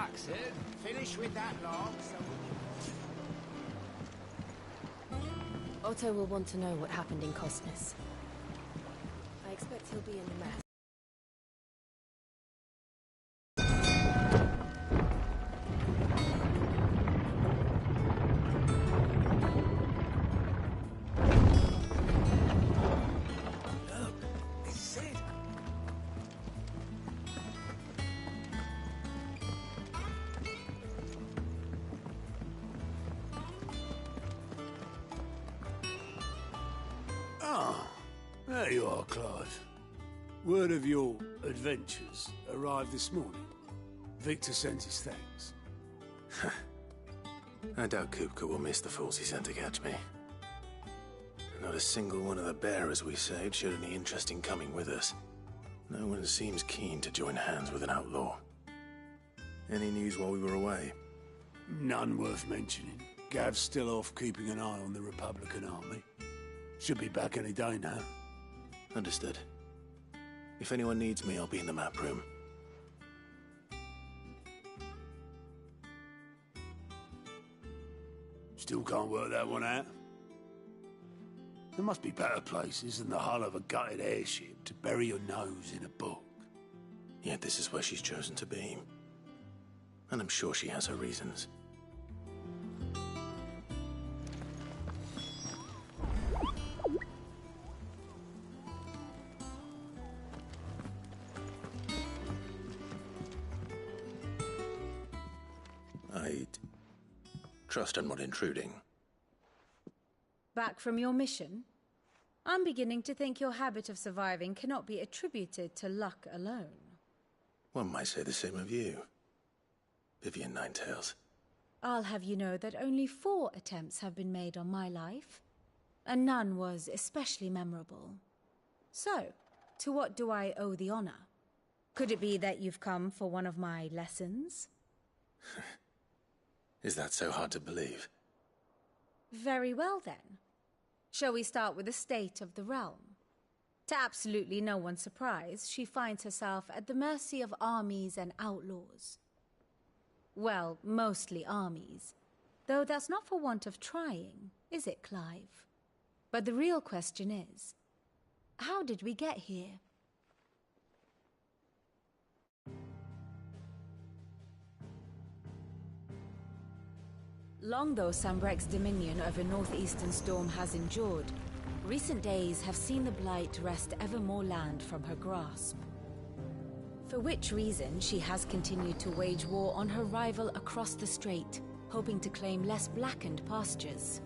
relax, eh? Finish with that log so we can... Otto will want to know what happened in Costness. I expect he'll be in the mess. There you are, Clive. Word of your adventures arrived this morning. Victor sent his thanks. I doubt Kupka will miss the fools he sent to catch me. Not a single one of the bearers we saved showed any interest in coming with us. No one seems keen to join hands with an outlaw. Any news while we were away? None worth mentioning. Gav's still off keeping an eye on the Republican army. Should be back any day now. Understood. If anyone needs me, I'll be in the map room. Still can't work that one out? There must be better places than the hull of a gutted airship to bury your nose in a book. Yet this is where she's chosen to be. And I'm sure she has her reasons. I'd trust I'm not intruding. Back from your mission? I'm beginning to think your habit of surviving cannot be attributed to luck alone. One might say the same of you, Vivian Ninetails. I'll have you know that only 4 attempts have been made on my life, and none was especially memorable. So, to what do I owe the honor? Could it be that you've come for one of my lessons? Is that so hard to believe? Very well then. Shall we start with the state of the realm? To absolutely no one's surprise, she finds herself at the mercy of armies and outlaws. Well, mostly armies. Though that's not for want of trying, is it, Clive? But the real question is, how did we get here? Long though Sanbreque's dominion over northeastern Storm has endured, recent days have seen the Blight wrest ever more land from her grasp. For which reason she has continued to wage war on her rival across the strait, hoping to claim less blackened pastures.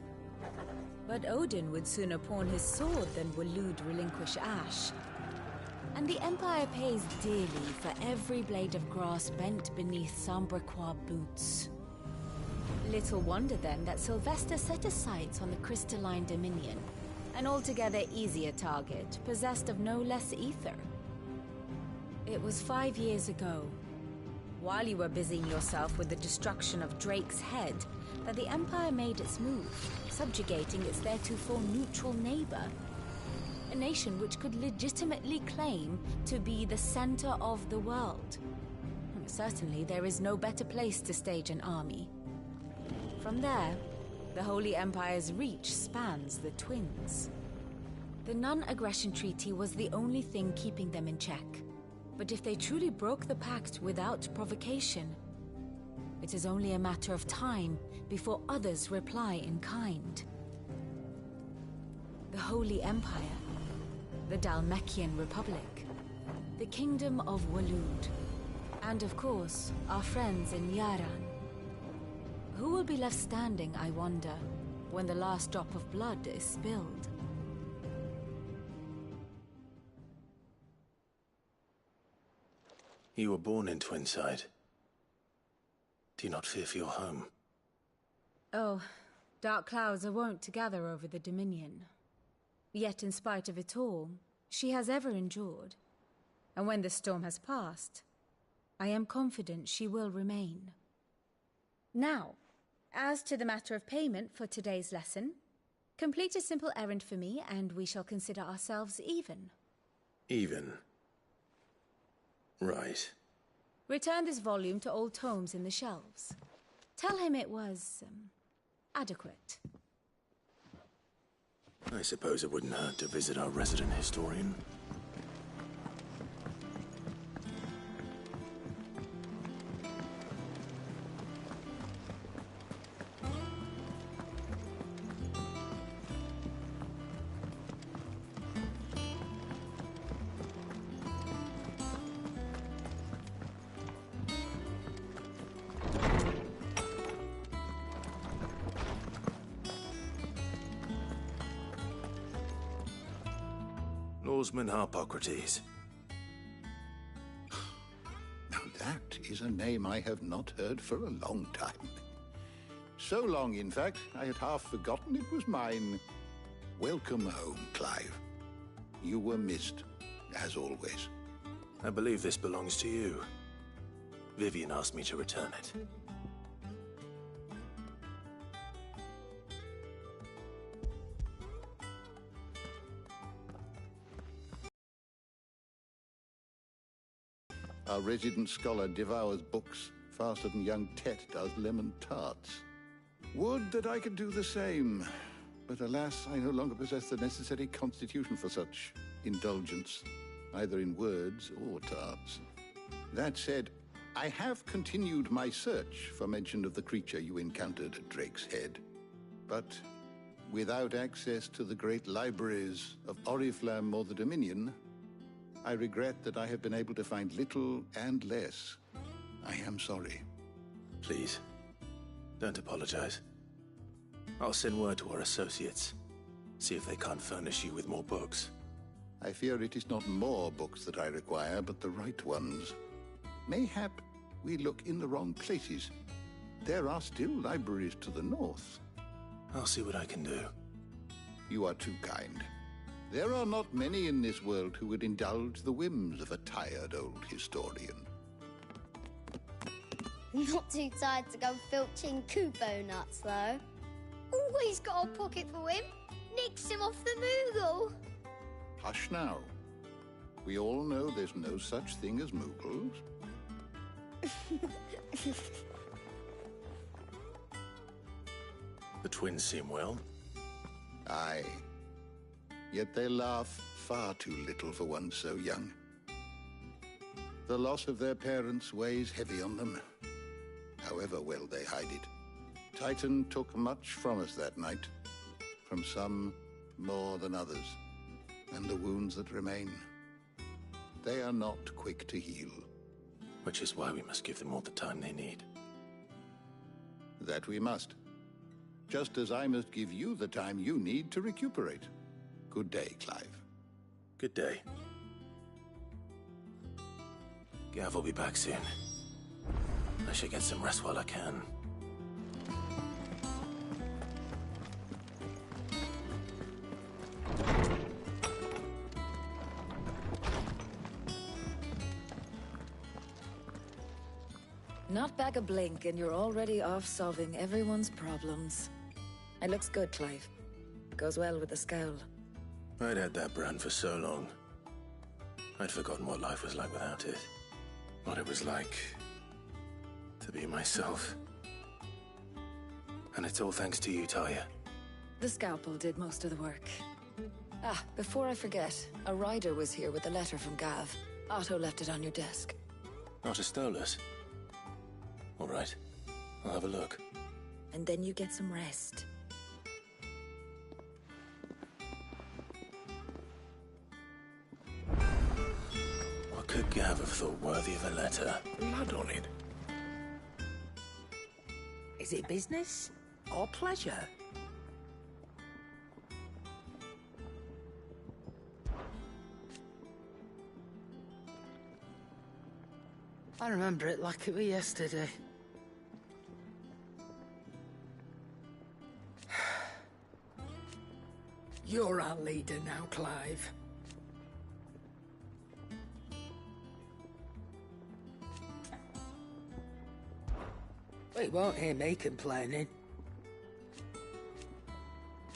But Odin would sooner pawn his sword than Waloed relinquish Ash. And the Empire pays dearly for every blade of grass bent beneath Sanbrequois boots. Little wonder then that Sylvester set his sights on the Crystalline Dominion, an altogether easier target, possessed of no less ether. It was 5 years ago, while you were busying yourself with the destruction of Drake's Head, that the Empire made its move, subjugating its theretofore neutral neighbor, a nation which could legitimately claim to be the center of the world. Certainly, there is no better place to stage an army. From there, the Holy Empire's reach spans the Twins. The non-aggression treaty was the only thing keeping them in check. But if they truly broke the pact without provocation, it is only a matter of time before others reply in kind. The Holy Empire, the Dhalmekian Republic, the Kingdom of Waloed, and of course, our friends in Yaran. Who will be left standing, I wonder, when the last drop of blood is spilled? You were born in Twinside. Do you not fear for your home? Oh, dark clouds are wont to gather over the Dominion. Yet in spite of it all, she has ever endured. And when the storm has passed, I am confident she will remain. Now, as to the matter of payment for today's lesson, complete a simple errand for me and we shall consider ourselves even. Even? Right. Return this volume to old tomes in the shelves. Tell him it was, adequate. I suppose it wouldn't hurt to visit our resident historian. Lawsman Harpocrates. Now that is a name I have not heard for a long time. So long, in fact, I had half forgotten it was mine. Welcome home, Clive. You were missed, as always. I believe this belongs to you. Vivian asked me to return it. Our resident scholar devours books faster than young Tet does lemon tarts. Would that I could do the same. But alas, I no longer possess the necessary constitution for such indulgence, either in words or tarts. That said, I have continued my search for mention of the creature you encountered at Drake's Head. But without access to the great libraries of Oriflamme or the Dominion, I regret that I have been able to find little and less. I am sorry. Please, don't apologize. I'll send word to our associates. See if they can't furnish you with more books. I fear it is not more books that I require, but the right ones. Mayhap we look in the wrong places. There are still libraries to the north. I'll see what I can do. You are too kind. There are not many in this world who would indulge the whims of a tired old historian. Not too tired to go filching Kupo nuts, though. Always got a pocket for him. Nicks him off the Moogle. Hush now. We all know there's no such thing as Moogles. The twins seem well. Aye. Yet they laugh far too little for one so young. The loss of their parents weighs heavy on them, however well they hide it. Titan took much from us that night, from some more than others, and the wounds that remain, they are not quick to heal. Which is why we must give them all the time they need. That we must. Just as I must give you the time you need to recuperate. Good day, Clive. Good day. Gav will be back soon. I should get some rest while I can. Not back a blink and you're already off solving everyone's problems. It looks good, Clive. Goes well with the scowl. I'd had that brand for so long. I'd forgotten what life was like without it. What it was like to be myself. And it's all thanks to you, Talia. The scalpel did most of the work. Ah, before I forget, a rider was here with a letter from Gav. Otto left it on your desk. Not a Stolas. All right. I'll have a look. And then you get some rest. What could Gav have thought worthy of a letter? Blood on it. Is it business or pleasure? I remember it like it was yesterday. You're our leader now, Clive. We won't hear me complaining.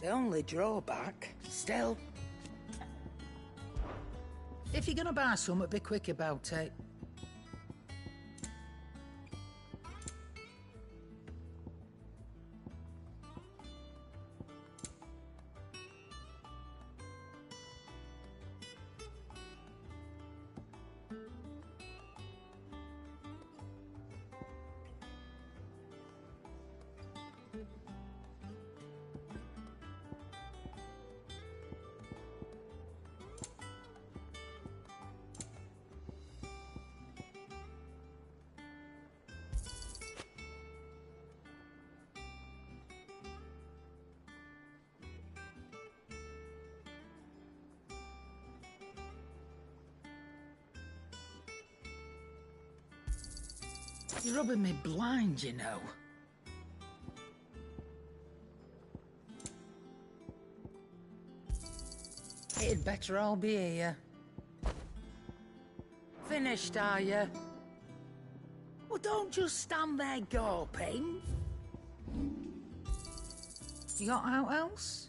The only drawback, still... If you're gonna buy something, be quick about it. You're rubbing me blind, you know. It'd better all be here. Finished, are you? Well, don't just stand there gawping. You got out else?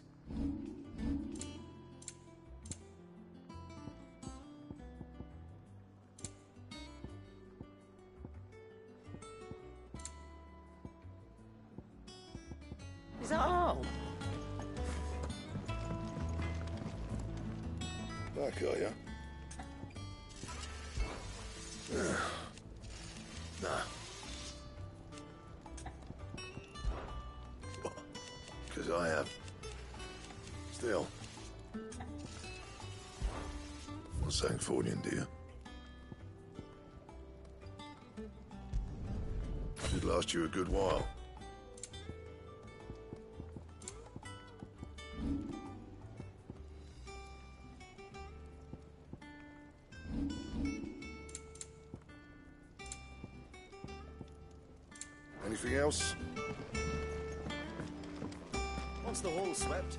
Is that all? Back, are you? Nah. Because I have. Still. Not Sancfordian, do you? Should last you a good while. Anything else? Once the hall's swept,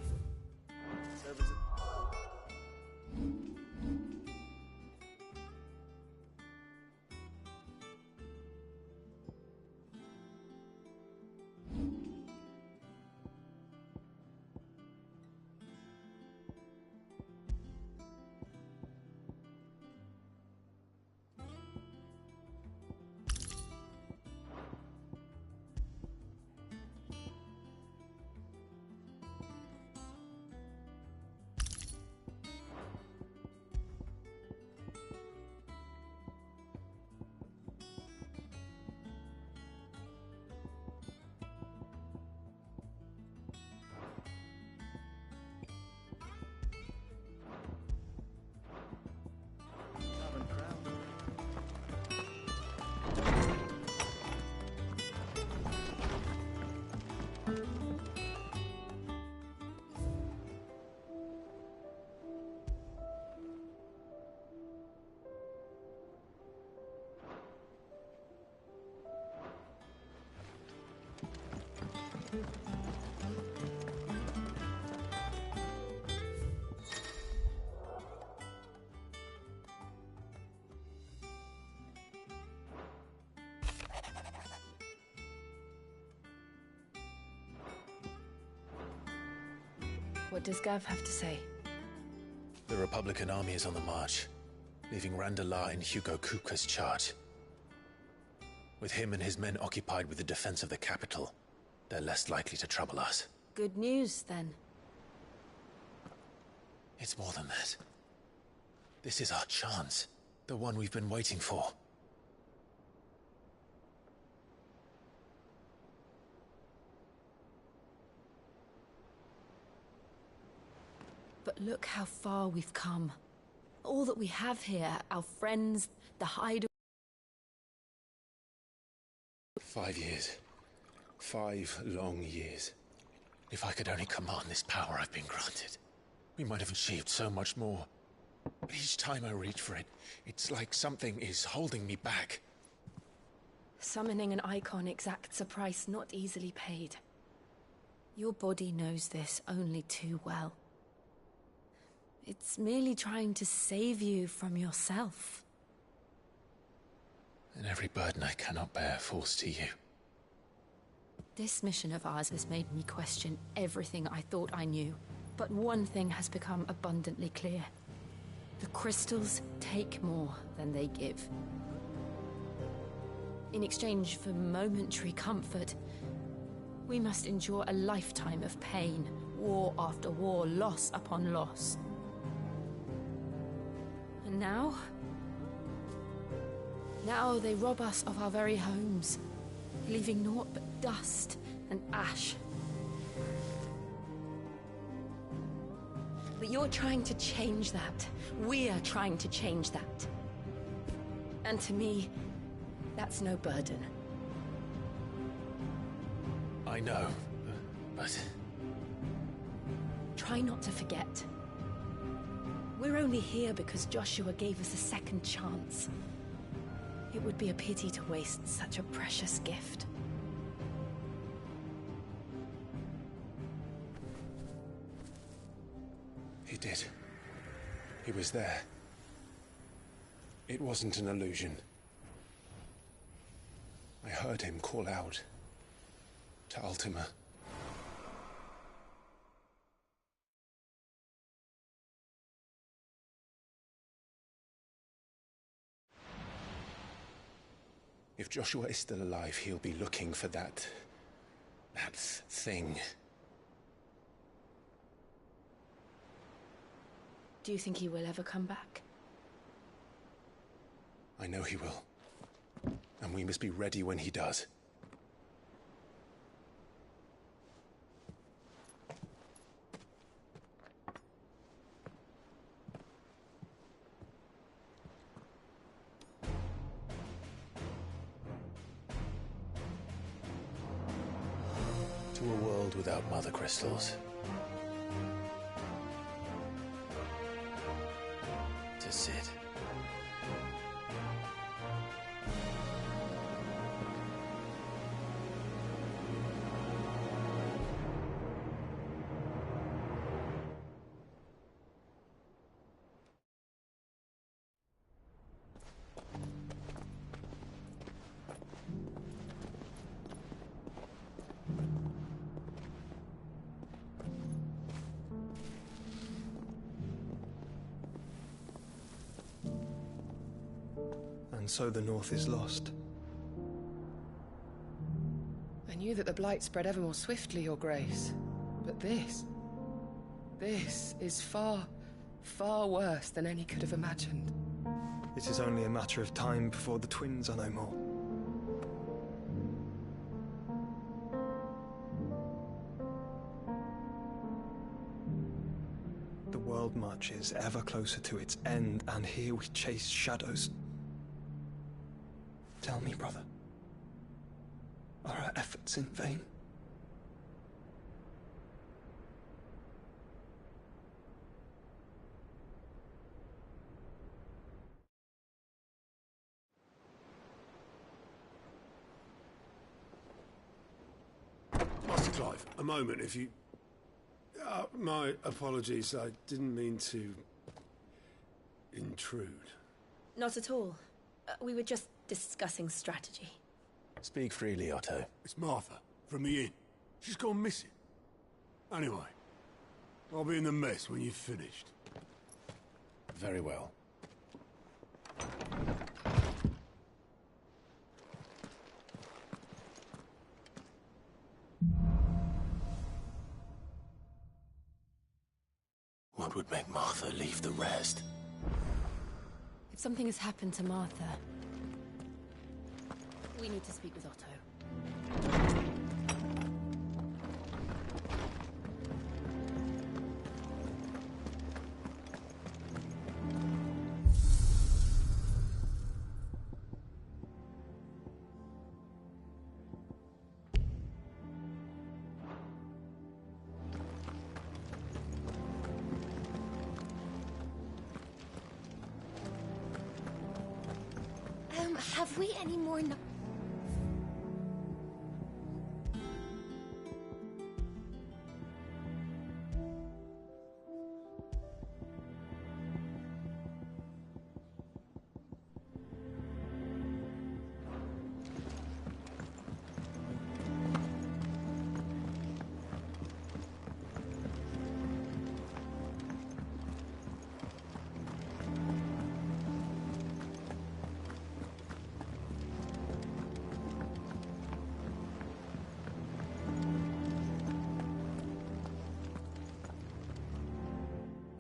What does Gav have to say? the Republican army is on the march, leaving Randalar in Hugo Kupka's charge. With him and his men occupied with the defense of the capital, they're less likely to trouble us. Good news, then. It's more than that. This is our chance. The one we've been waiting for. But look how far we've come. All that we have here, our friends, the hideaway. 5 years. 5 long years. If I could only command this power I've been granted, we might have achieved so much more. But each time I reach for it, it's like something is holding me back. Summoning an icon exacts a price not easily paid. Your body knows this only too well. It's merely trying to save you from yourself. And every burden I cannot bear falls to you. This mission of ours has made me question everything I thought I knew. But one thing has become abundantly clear. The crystals take more than they give. In exchange for momentary comfort, we must endure a lifetime of pain, war after war, loss upon loss. And now they rob us of our very homes, leaving naught but dust and ash. But you're trying to change that. We're trying to change that. And to me, that's no burden. I know, but... Try not to forget. We're only here because Joshua gave us a second chance. It would be a pity to waste such a precious gift. He did. He was there. It wasn't an illusion. I heard him call out to Ultima. If Joshua is still alive, he'll be looking for that thing. Do you think he will ever come back? I know he will. And we must be ready when he does. To a world without mother crystals. To Cid. And so the North is lost. I knew that the Blight spread ever more swiftly, Your Grace. But this is far, far worse than any could have imagined. It is only a matter of time before the twins are no more. The world marches ever closer to its end, and here we chase shadows. Tell me, brother, are our efforts in vain? Master Clive, a moment, if you... my apologies, I didn't mean to... intrude. Not at all. We were just discussing strategy. Speak freely, Otto. It's Martha, from the inn. She's gone missing. Anyway, I'll be in the mess when you've finished. Very well. What would make Martha leave the rest? If something has happened to Martha, we need to speak with Otto. Have we any more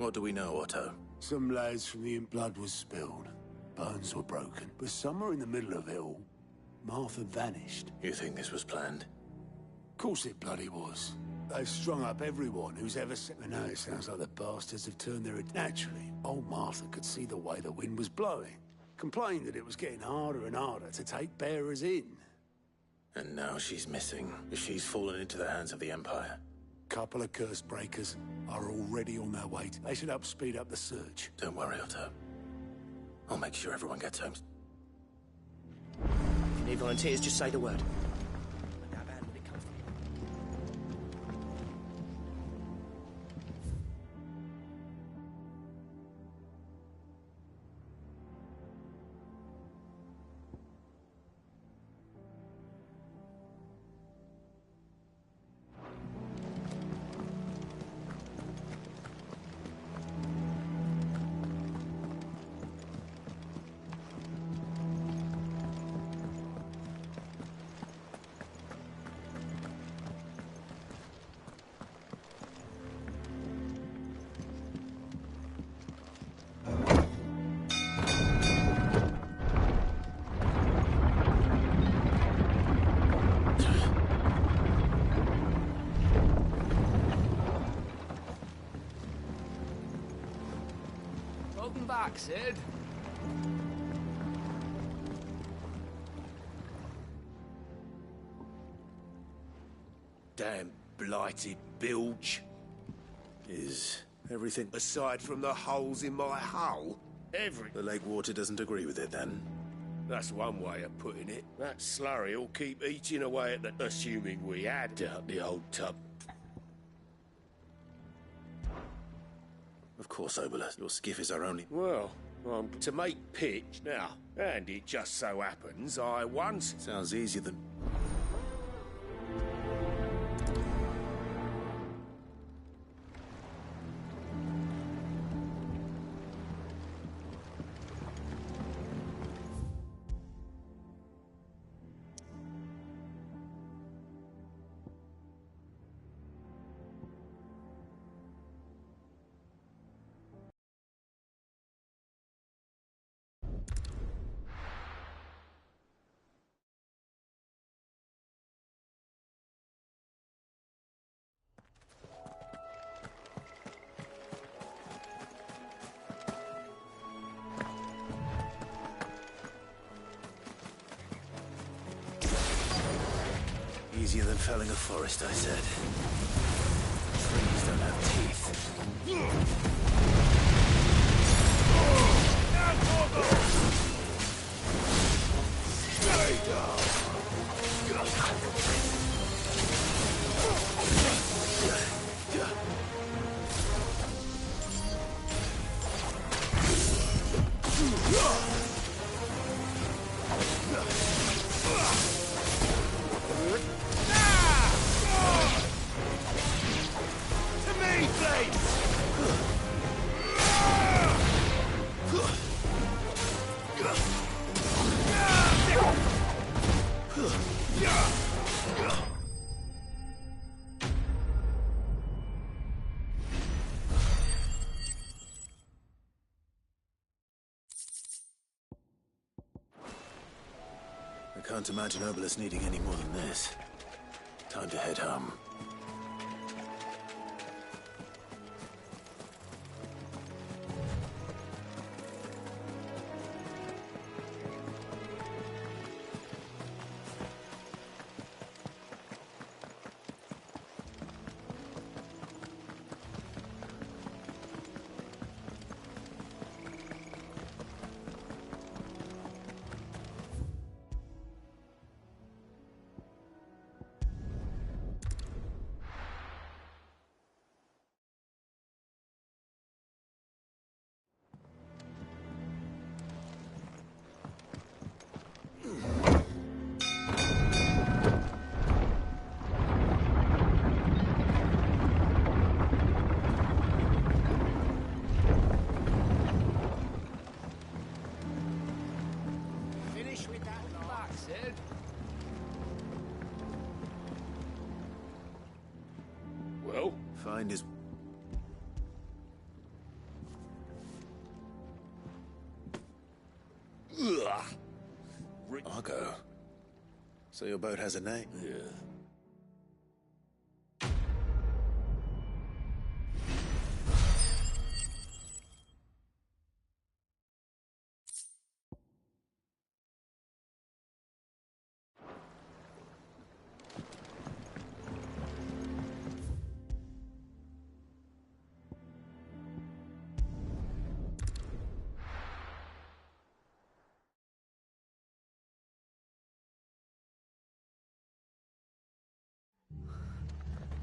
What do we know, Otto? Some lads from the blood was spilled. Bones were broken. But somewhere in the middle of it all, Martha vanished. You think this was planned? Of course it bloody was. They've strung up everyone who's ever seen... I know it sounds like the bastards have turned their... Naturally, old Martha could see the way the wind was blowing. Complained that it was getting harder and harder to take bearers in. And now she's missing. She's fallen into the hands of the Empire. Couple of curse breakers are already on their way. They should speed up the search. Don't worry, Otto. I'll make sure everyone gets home. Need volunteers, just say the word. Welcome back, Sid. Damn blighted bilge. Is everything... Aside from the holes in my hull, The lake water doesn't agree with it, then? That's one way of putting it. That slurry will keep eating away at the... Assuming we had the old tub. Of course, Obolus. Your skiff is our only... Well, to make pitch now. And it just so happens I once... Sounds easier than... Easier than felling a forest, I said. Trees don't have teeth. Stay down! I can't imagine Obolus needing any more than this. Time to head home. Well? Find his... Argo. So your boat has a name? Yeah.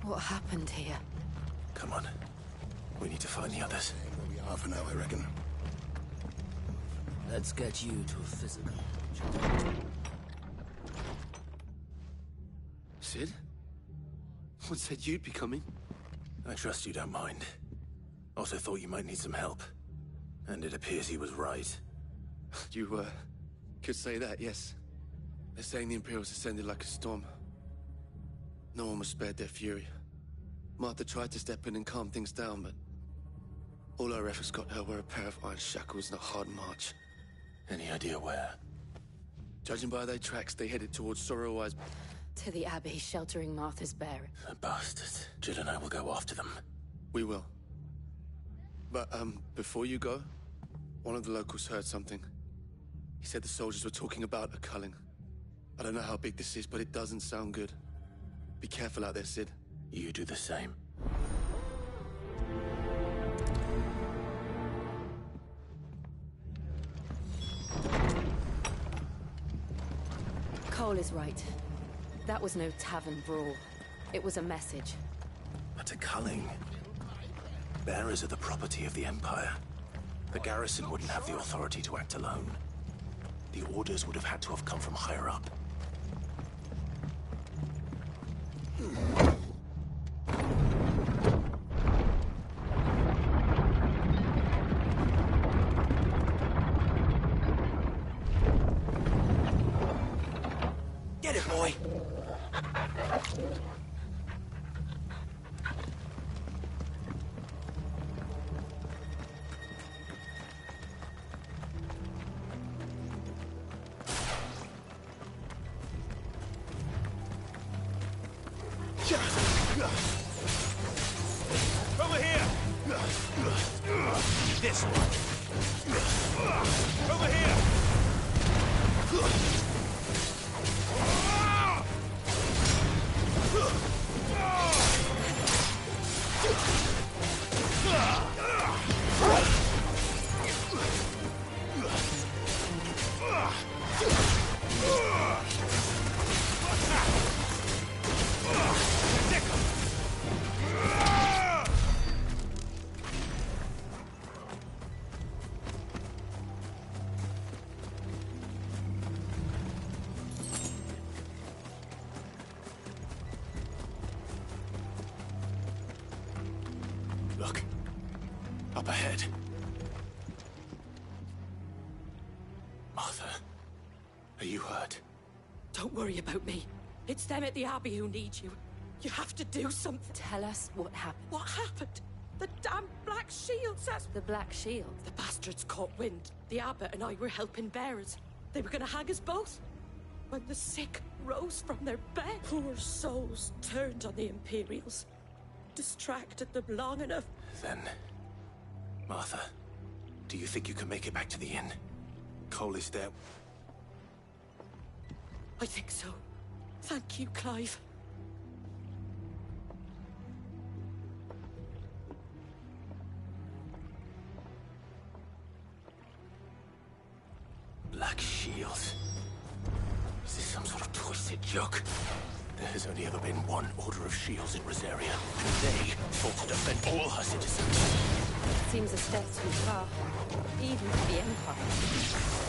What happened here? Come on. We need to find the others. We'll be half an hour, I reckon. Let's get you to a physical. Sid? What said you'd be coming? I trust you don't mind. Also thought you might need some help. And it appears he was right. You, could say that, yes. They're saying the Imperials ascended like a storm. No one was spared their fury. Martha tried to step in and calm things down, but all our efforts got her were a pair of iron shackles and a hard march. Any idea where? Judging by their tracks, they headed towards Sorrowwise. To the Abbey, sheltering Martha's bearer. The bastards. Jill and I will go after them. We will. But, before you go, one of the locals heard something. He said the soldiers were talking about a culling. I don't know how big this is, but it doesn't sound good. Be careful out there, Sid. You do the same. Cole is right. That was no tavern brawl. It was a message. But a culling. Bearers are the property of the Empire. The garrison wouldn't have the authority to act alone. The orders would have had to have come from higher up. Get it, boy! Over here! This one. Over here! Look. Up ahead. Martha, are you hurt? Don't worry about me. It's them at the Abbey who need you. You have to do something. Tell us what happened. What happened? The damn Black Shield says... The Black Shield? The bastards caught wind. The Abbot and I were helping bearers. They were gonna hang us both. When the sick rose from their bed, poor souls turned on the Imperials. Distracted them long enough. Then, Martha, do you think you can make it back to the inn? Cole is there. I think so. Thank you, Clive. Black Shield. Is this some sort of twisted joke? There has only ever been one Order of Shields in Rosaria, and they fought to defend all her citizens. Seems a step too far, even for the Empire.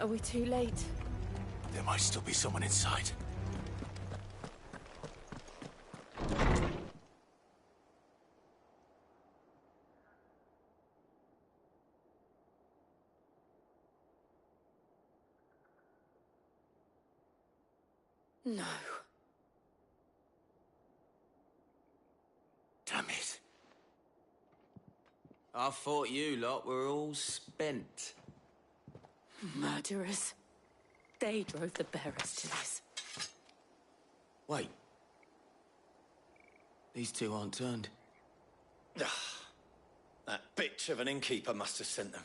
Are we too late? There might still be someone inside. No. Damn it. I thought you lot were all spent. Murderers. They drove the bearers to this. Wait. These two aren't turned. That bitch of an innkeeper must have sent them.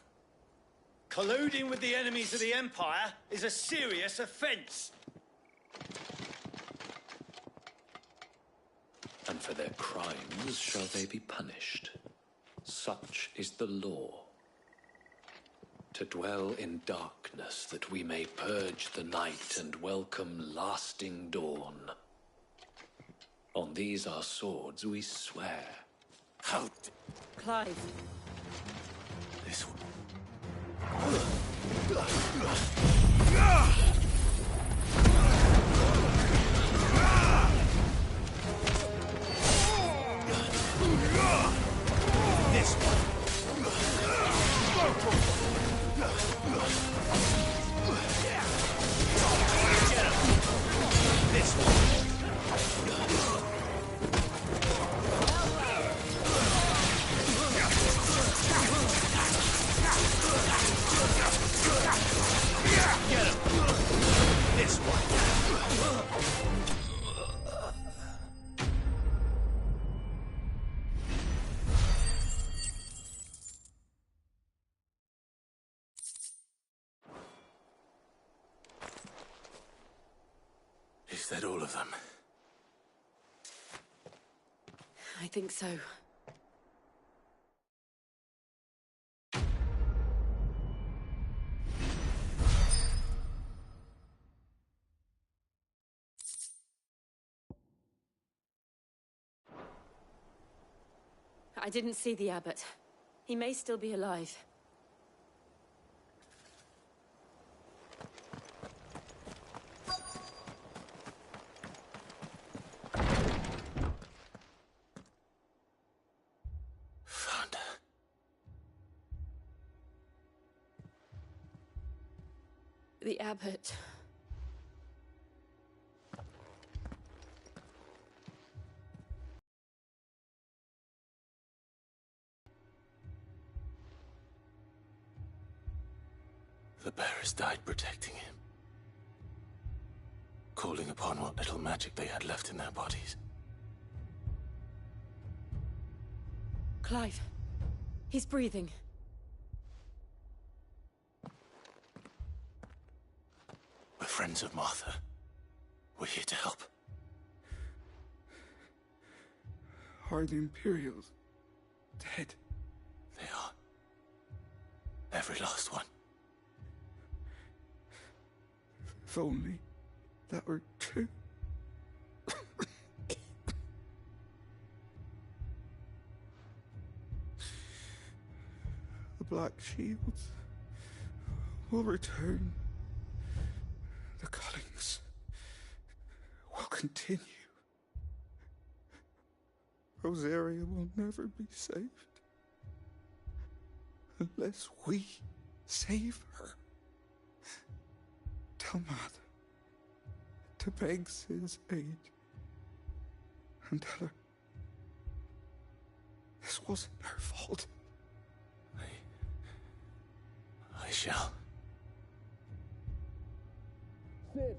Colluding with the enemies of the Empire is a serious offence. And for their crimes shall they be punished. Such is the law. To dwell in darkness that we may purge the night and welcome lasting dawn. On these our swords we swear. How? Clive. This one. This one. This one. Get him. This one. Is that all of them? I think so. I didn't see the abbot. He may still be alive. Found her. The abbot. The bearers died protecting him. Calling upon what little magic they had left in their bodies. Clive. He's breathing. We're friends of Martha. We're here to help. Are the Imperials dead? They are. Every last one. If only that were true. The Black Shields will return. The Cullings will continue. Rosaria will never be saved unless we save her. Tell Mother to beg Cid's aid and tell her this wasn't her fault. I shall. Cid!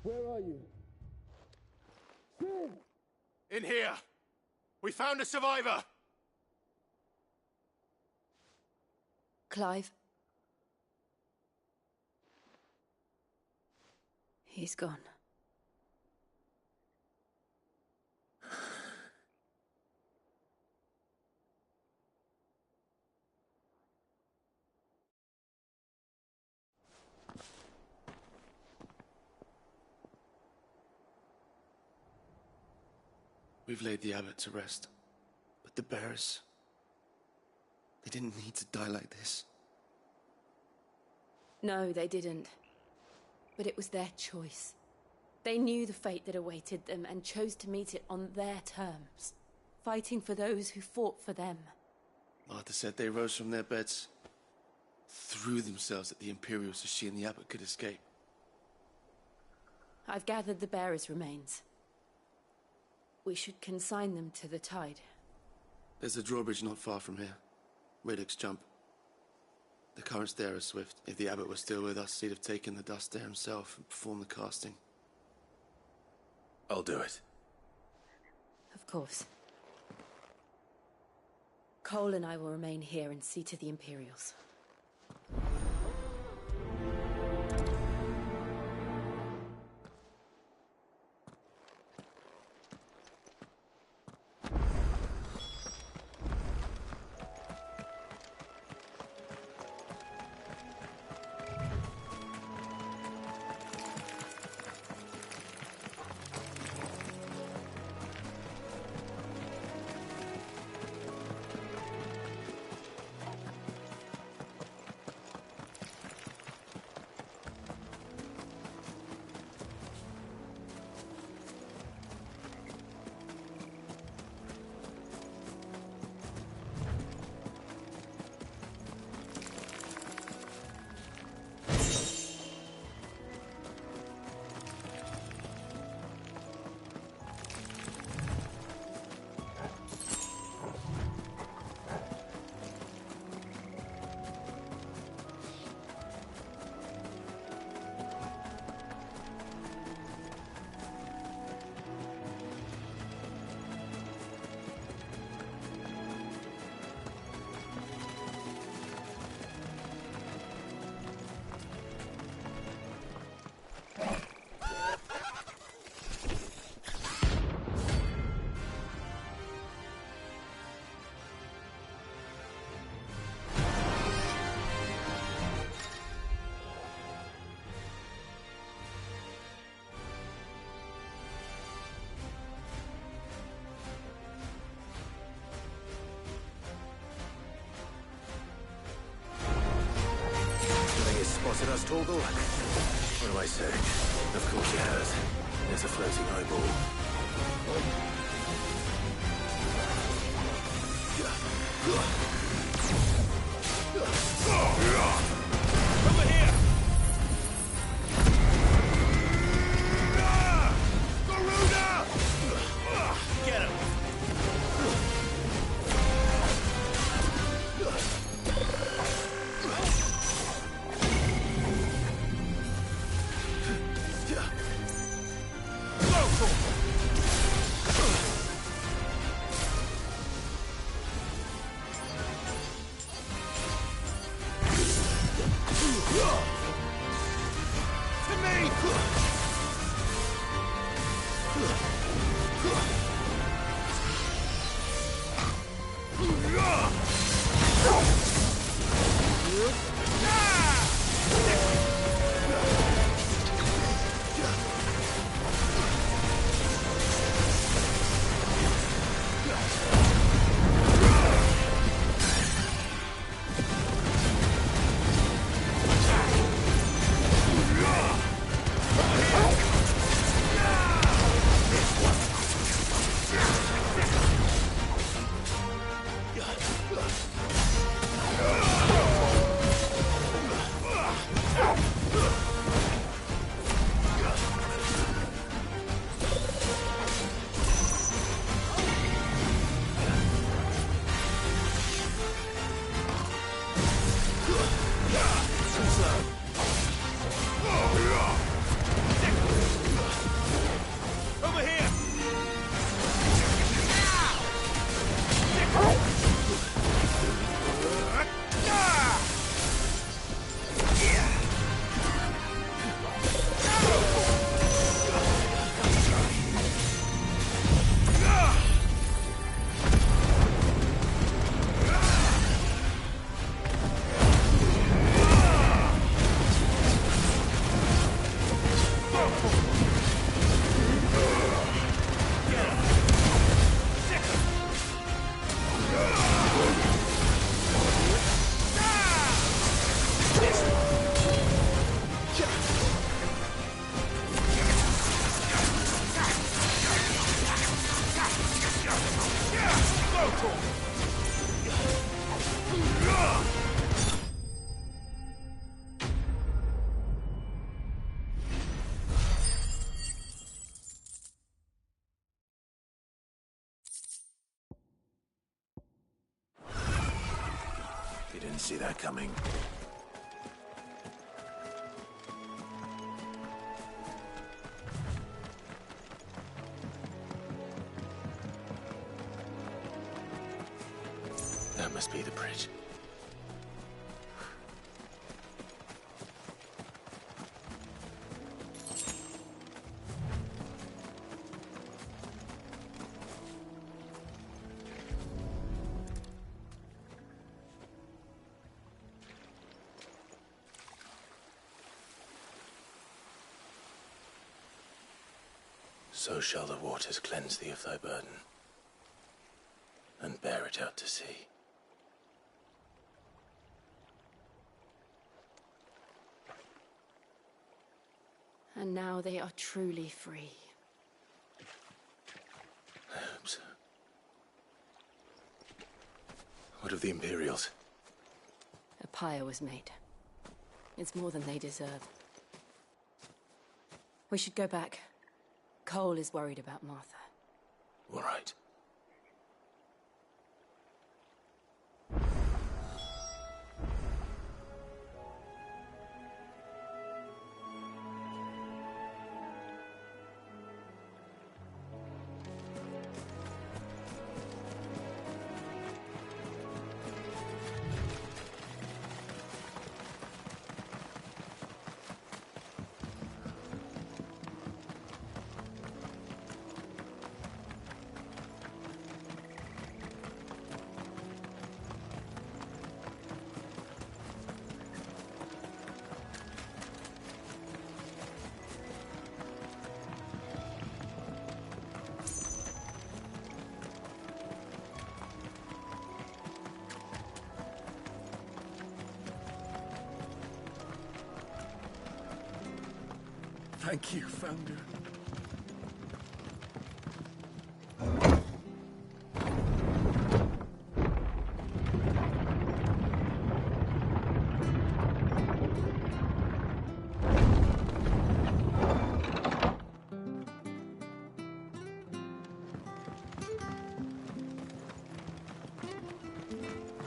Where are you? Cid! In here! We found a survivor! Clive. He's gone. We've laid the abbot to rest. But the bearers... they didn't need to die like this. No, they didn't. But it was their choice. They knew the fate that awaited them and chose to meet it on their terms, fighting for those who fought for them. Martha said they rose from their beds, threw themselves at the Imperials so she and the Abbot could escape. I've gathered the bearers' remains. We should consign them to the tide. There's a drawbridge not far from here. Radix Jump. The currents there are swift. If the Abbot were still with us, he'd have taken the dust there himself and performed the casting. I'll do it. Of course. Cole and I will remain here and see to the Imperials. Spotted us, Torgal? What am I saying? Of course he has. There's a floating eyeball. Over here! Garuda! Get him! You didn't see that coming. That must be the bridge. So shall the waters cleanse thee of thy burden, and bear it out to sea. And now they are truly free. I hope so. What of the Imperials? A pyre was made. It's more than they deserve. We should go back. Cole is worried about Martha. All right. Thank you, Founder.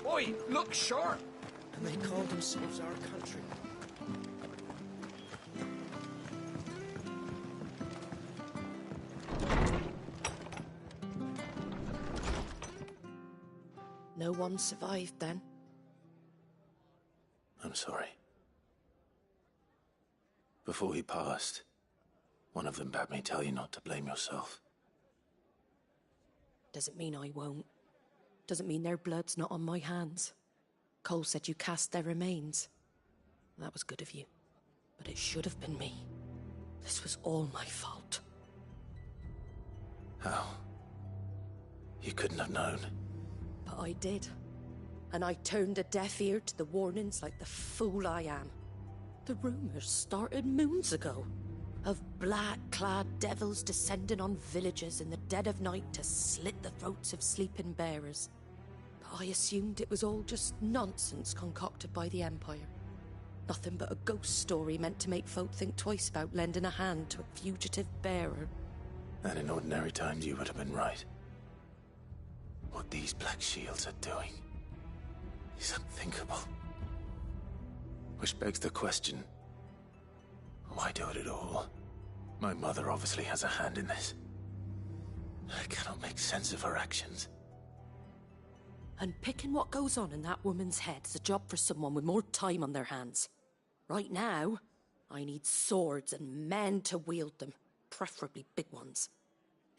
Oi, look sharp! And they call themselves our country. No one survived then. I'm sorry. Before he passed, one of them bade me tell you not to blame yourself. Doesn't mean I won't. Doesn't mean their blood's not on my hands. Cole said you cast their remains. That was good of you. But it should have been me. This was all my fault. How? You couldn't have known. But I did. And I turned a deaf ear to the warnings like the fool I am. The rumors started moons ago. Of black-clad devils descending on villages in the dead of night to slit the throats of sleeping bearers. But I assumed it was all just nonsense concocted by the Empire. Nothing but a ghost story meant to make folk think twice about lending a hand to a fugitive bearer. And in ordinary times you would have been right. What these Black Shields are doing is unthinkable. Which begs the question, why do it at all? My mother obviously has a hand in this. I cannot make sense of her actions. And picking what goes on in that woman's head is a job for someone with more time on their hands. Right now, I need swords and men to wield them, preferably big ones.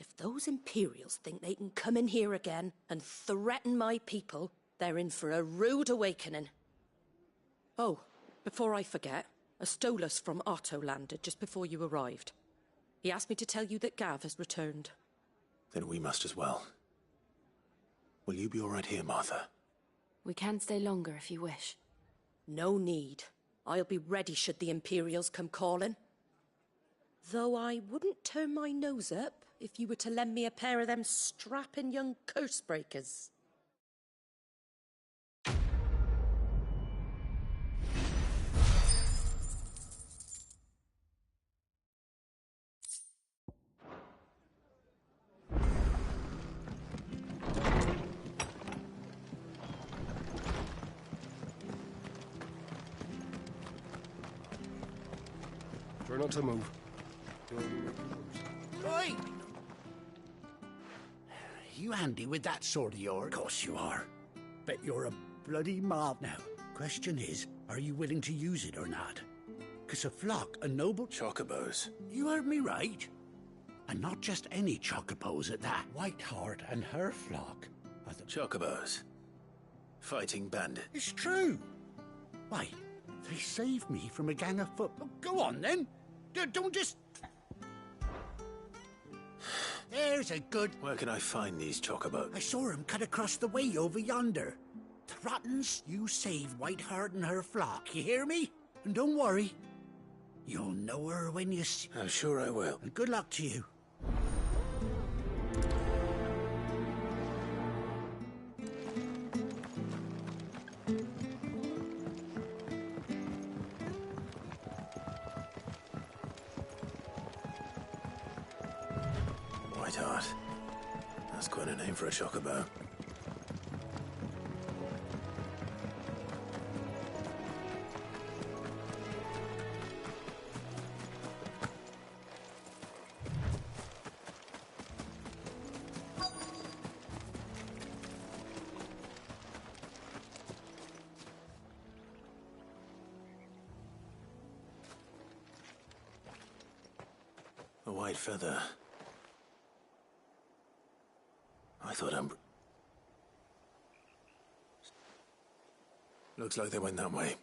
If those Imperials think they can come in here again and threaten my people, they're in for a rude awakening. Oh, before I forget, a Stolas from Otto landed just before you arrived. He asked me to tell you that Gav has returned. Then we must as well. Will you be all right here, Martha? We can stay longer if you wish. No need. I'll be ready should the Imperials come calling. Though I wouldn't turn my nose up if you were to lend me a pair of them strapping young curse breakers. not to move. Oi! You handy with that sword of yours? Of course you are. Bet you're a bloody mob now. Question is, are you willing to use it or not? 'Cause a flock of noble chocobos. You heard me right. And not just any chocobos at that. Whiteheart and her flock are the chocobos. Fighting bandit. It's true. Why, they saved me from a gang of foot. Oh, go on then. Don't just... There's a good... Where can I find these chocobos? I saw him cut across the way over yonder. Trottins, you saved Whiteheart and her flock. You hear me? And don't worry. You'll know her when you see... I'm sure I will. And good luck to you. Whiteheart. That's quite a name for a chocobo. A white feather. I thought Looks like they went that way.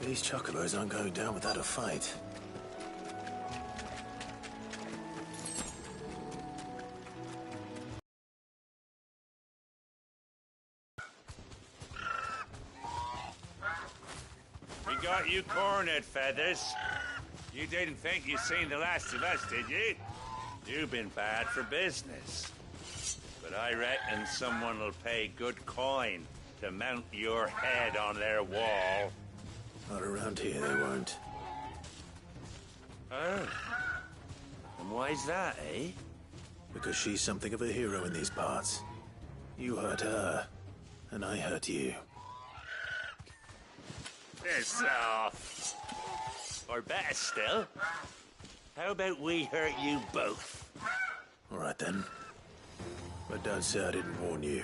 These chocobos aren't going down without a fight. We got you cornered, Feathers. You didn't think you'd seen the last of us, did you? You've been bad for business. But I reckon someone will pay good coin to mount your head on their wall. Not around here, they won't. Oh. And why's that, eh? Because she's something of a hero in these parts. You hurt her, and I hurt you. Piss off. Or better still, how about we hurt you both? All right then. But don't say I didn't warn you.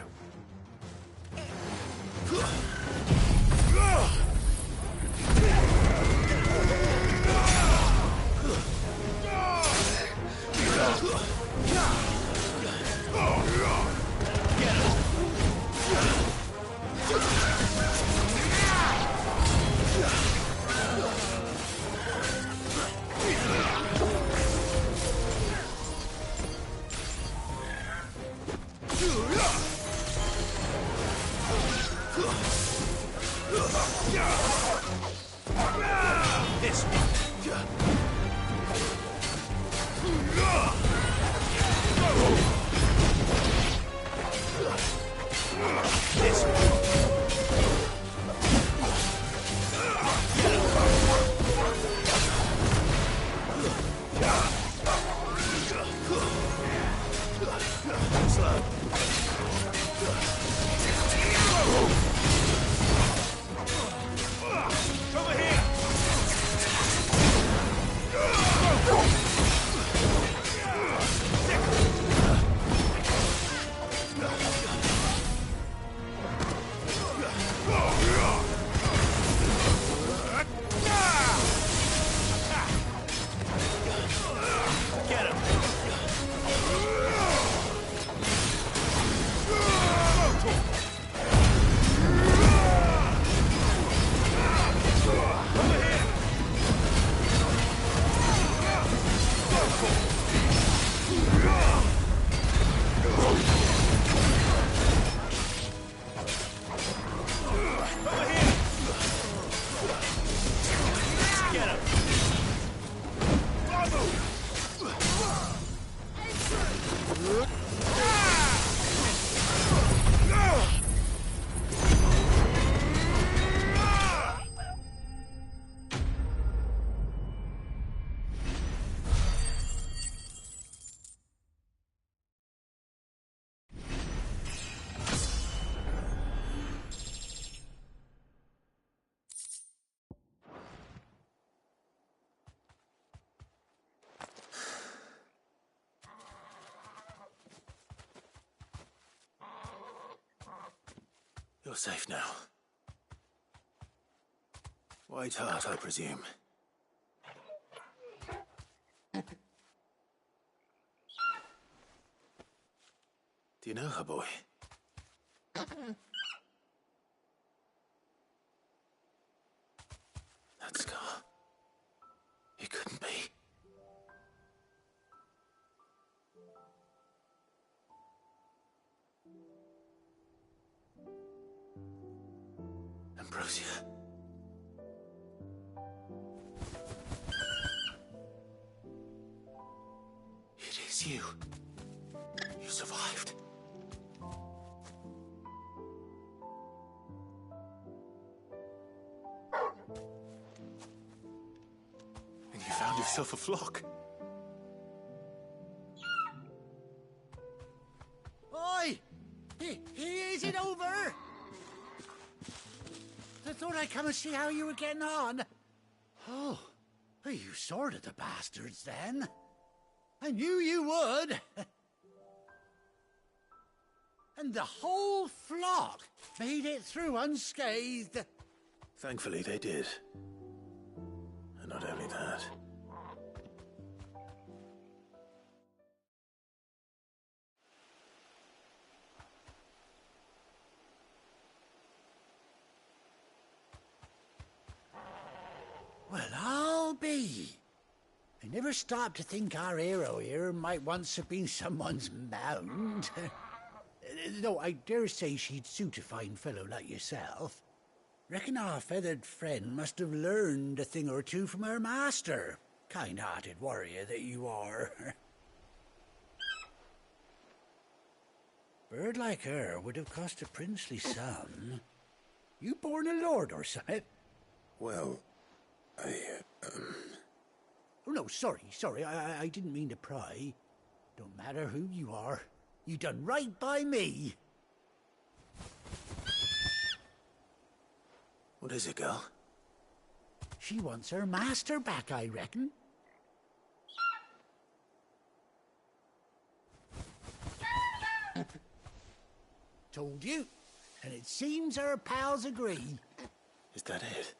You're safe now. White Hart, I presume. Do you know her, boy? That scar. It couldn't be. Ambrosia. It is you. You survived. And you found yourself a flock. Oi! Is it over? I thought I'd come and see how you were getting on. Oh, you sorted the bastards then. I knew you would. And the whole flock made it through unscathed. Thankfully, they did. And not only that. Well, I'll be. I never stopped to think our hero here might once have been someone's mount. Though I dare say she'd suit a fine fellow like yourself. Reckon our feathered friend must have learned a thing or two from her master. Kind-hearted warrior that you are. Bird like her would have cost a princely sum. You born a lord or something? Well, Oh, no, sorry, I didn't mean to pry. Don't matter who you are. You done right by me. What is it, girl? She wants her master back, I reckon. Told you. And it seems her pals agree. Is that it?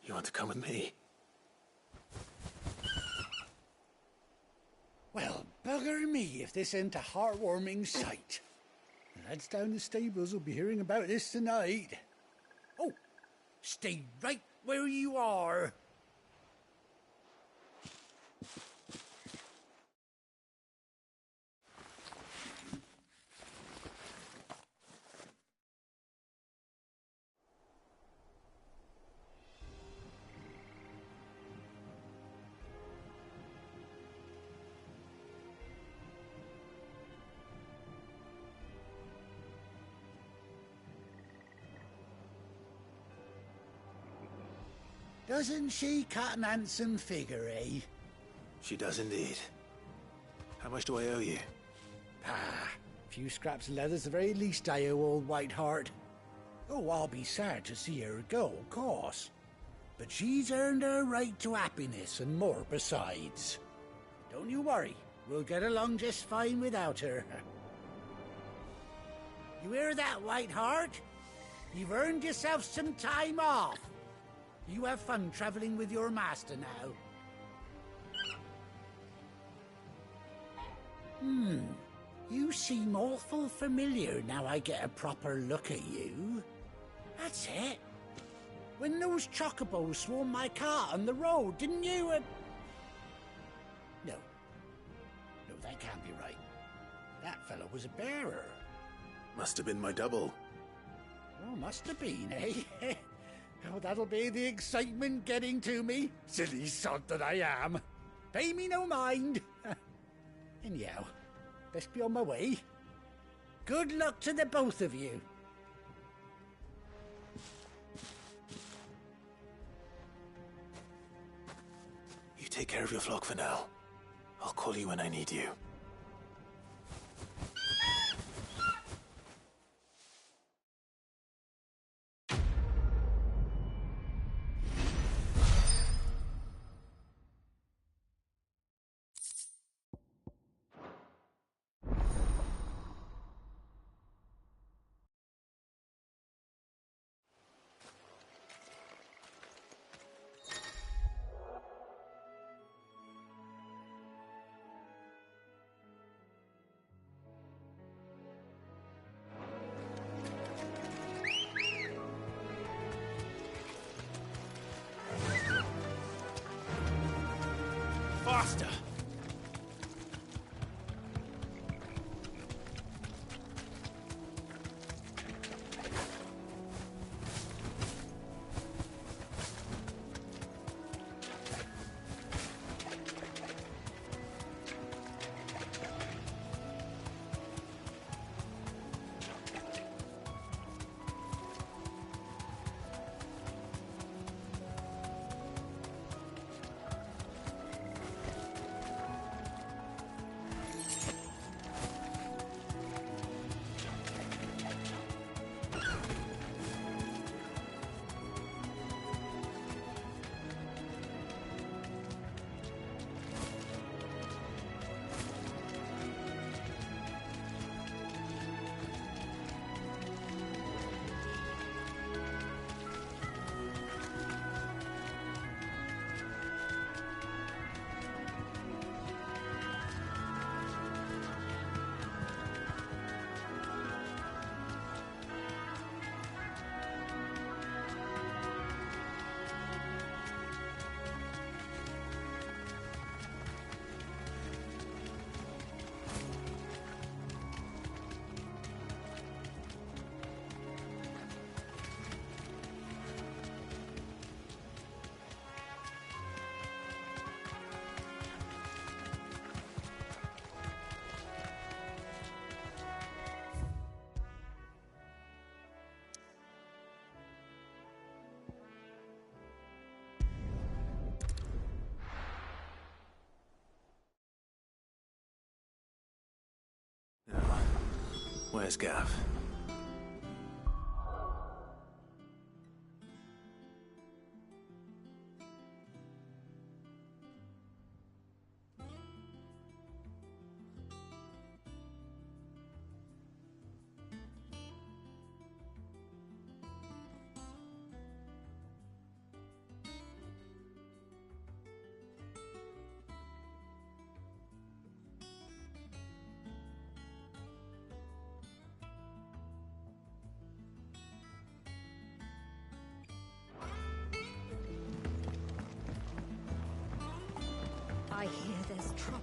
You want to come with me? Well, bugger me if this ain't a heartwarming sight. The lads down the stables will be hearing about this tonight. Oh, stay right where you are. Doesn't she cut an handsome figure, eh? She does indeed. How much do I owe you? Ah, a few scraps of leather's the very least I owe old White Hart. Oh, I'll be sad to see her go, of course. But she's earned her right to happiness and more besides. Don't you worry, we'll get along just fine without her. You hear that, White Hart? You've earned yourself some time off. You have fun traveling with your master now. You seem awful familiar now I get a proper look at you. That's it. When those chocobos swarmed my car on the road, didn't you? No, that can't be right. That fellow was a bearer. Must have been my double. Oh, must have been, eh? Oh, that'll be the excitement getting to me. Silly sod that I am. Pay me no mind. Anyhow, best be on my way. Good luck to the both of you. You take care of your flock for now. I'll call you when I need you. Faster! Where's Gav? I hear there's trouble.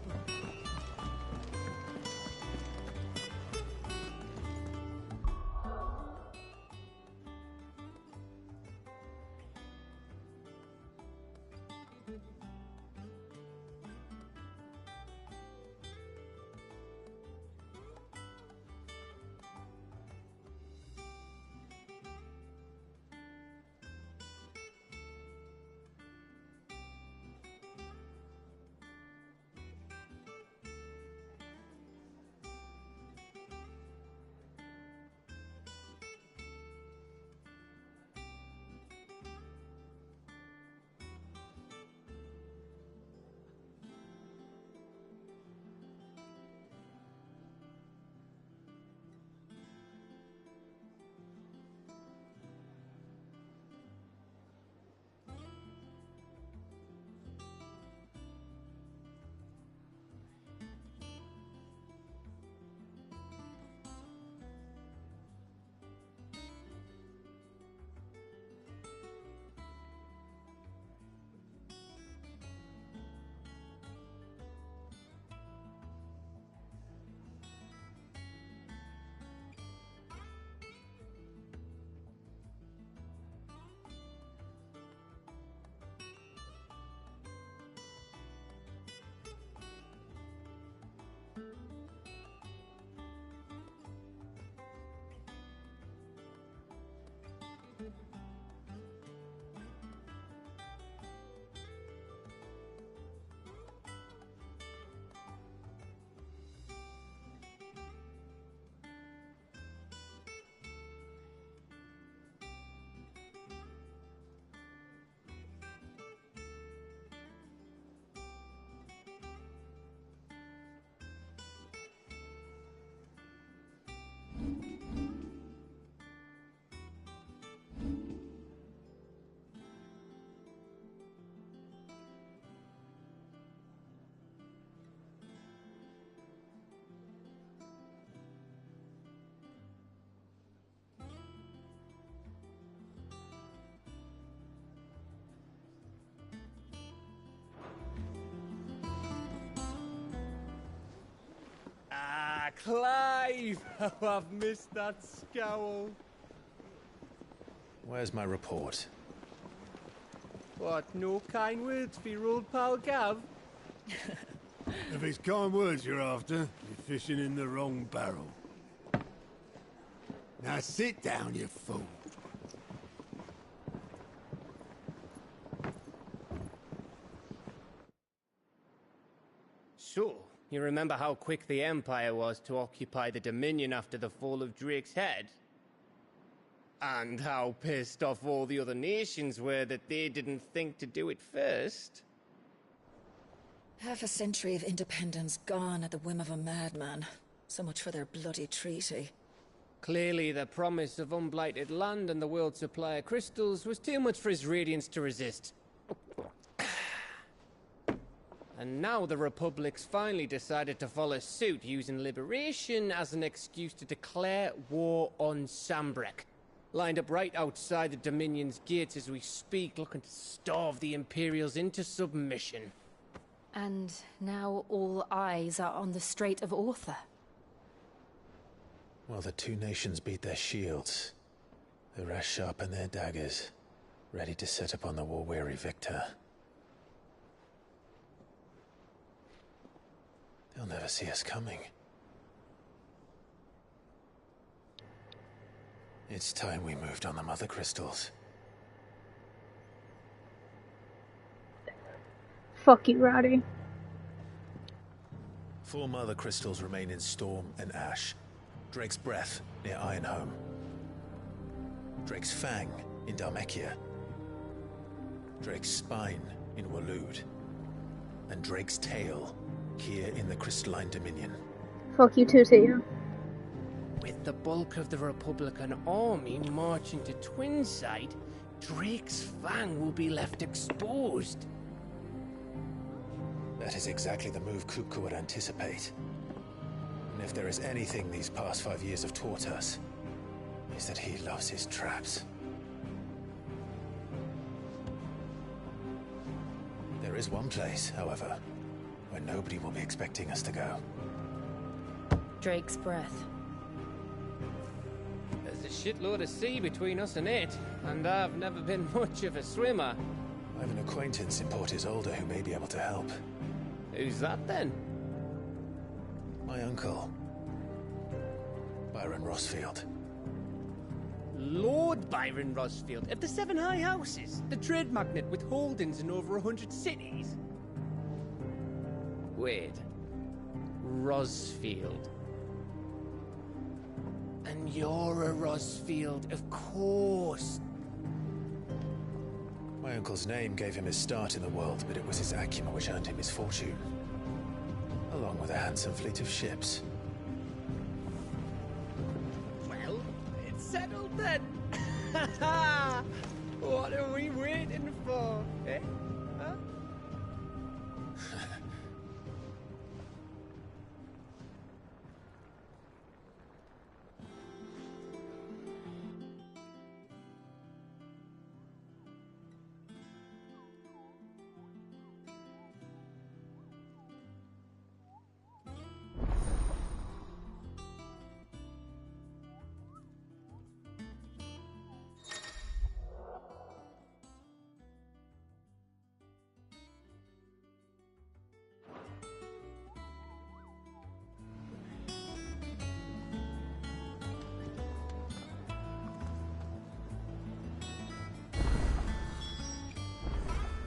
Clive! Oh, I've missed that scowl. Where's my report? What, no kind words for your old pal Gav? If it's kind words you're after, you're fishing in the wrong barrel. Now sit down, you fool. So, you remember how quick the Empire was to occupy the Dominion after the fall of Drake's Head? And how pissed off all the other nations were that they didn't think to do it first? Half a century of independence gone at the whim of a madman. So much for their bloody treaty. Clearly, the promise of unblighted land and the world's supply of crystals was too much for his radiance to resist. And now the Republic's finally decided to follow suit, using liberation as an excuse to declare war on Sanbreque. Lined up right outside the Dominion's gates as we speak, looking to starve the Imperials into submission. And now all eyes are on the Strait of Author. Well, the two nations beat their shields. The rest sharpen their daggers, ready to set upon the war-weary victor. They'll never see us coming. It's time we moved on the Mother Crystals. Fuck you, Roddy. 4 Mother Crystals remain in Storm and Ash. Drake's Breath near Ironhome. Drake's Fang in Dhalmekia. Drake's Spine in Waloed. And Drake's Tail here in the Crystalline Dominion. Fuck you too, Tio. With the bulk of the Republican army marching to Twinside, Drake's Fang will be left exposed. That is exactly the move Kupka would anticipate. And if there is anything these past 5 years have taught us, is that he loves his traps. There is one place, however, where nobody will be expecting us to go. Drake's Breath. There's a shitload of sea between us and it, and I've never been much of a swimmer. I have an acquaintance in Port Isolde who may be able to help. Who's that then? My uncle, Byron Rosfield. Lord Byron Rosfield of the 7 High Houses, the trade magnate with holdings in over 100 cities. Wait, Rosfield. And you're a Rosfield, of course. My uncle's name gave him his start in the world, but it was his acumen which earned him his fortune. Along with a handsome fleet of ships. Well, it's settled then. What are we waiting for, eh? Huh?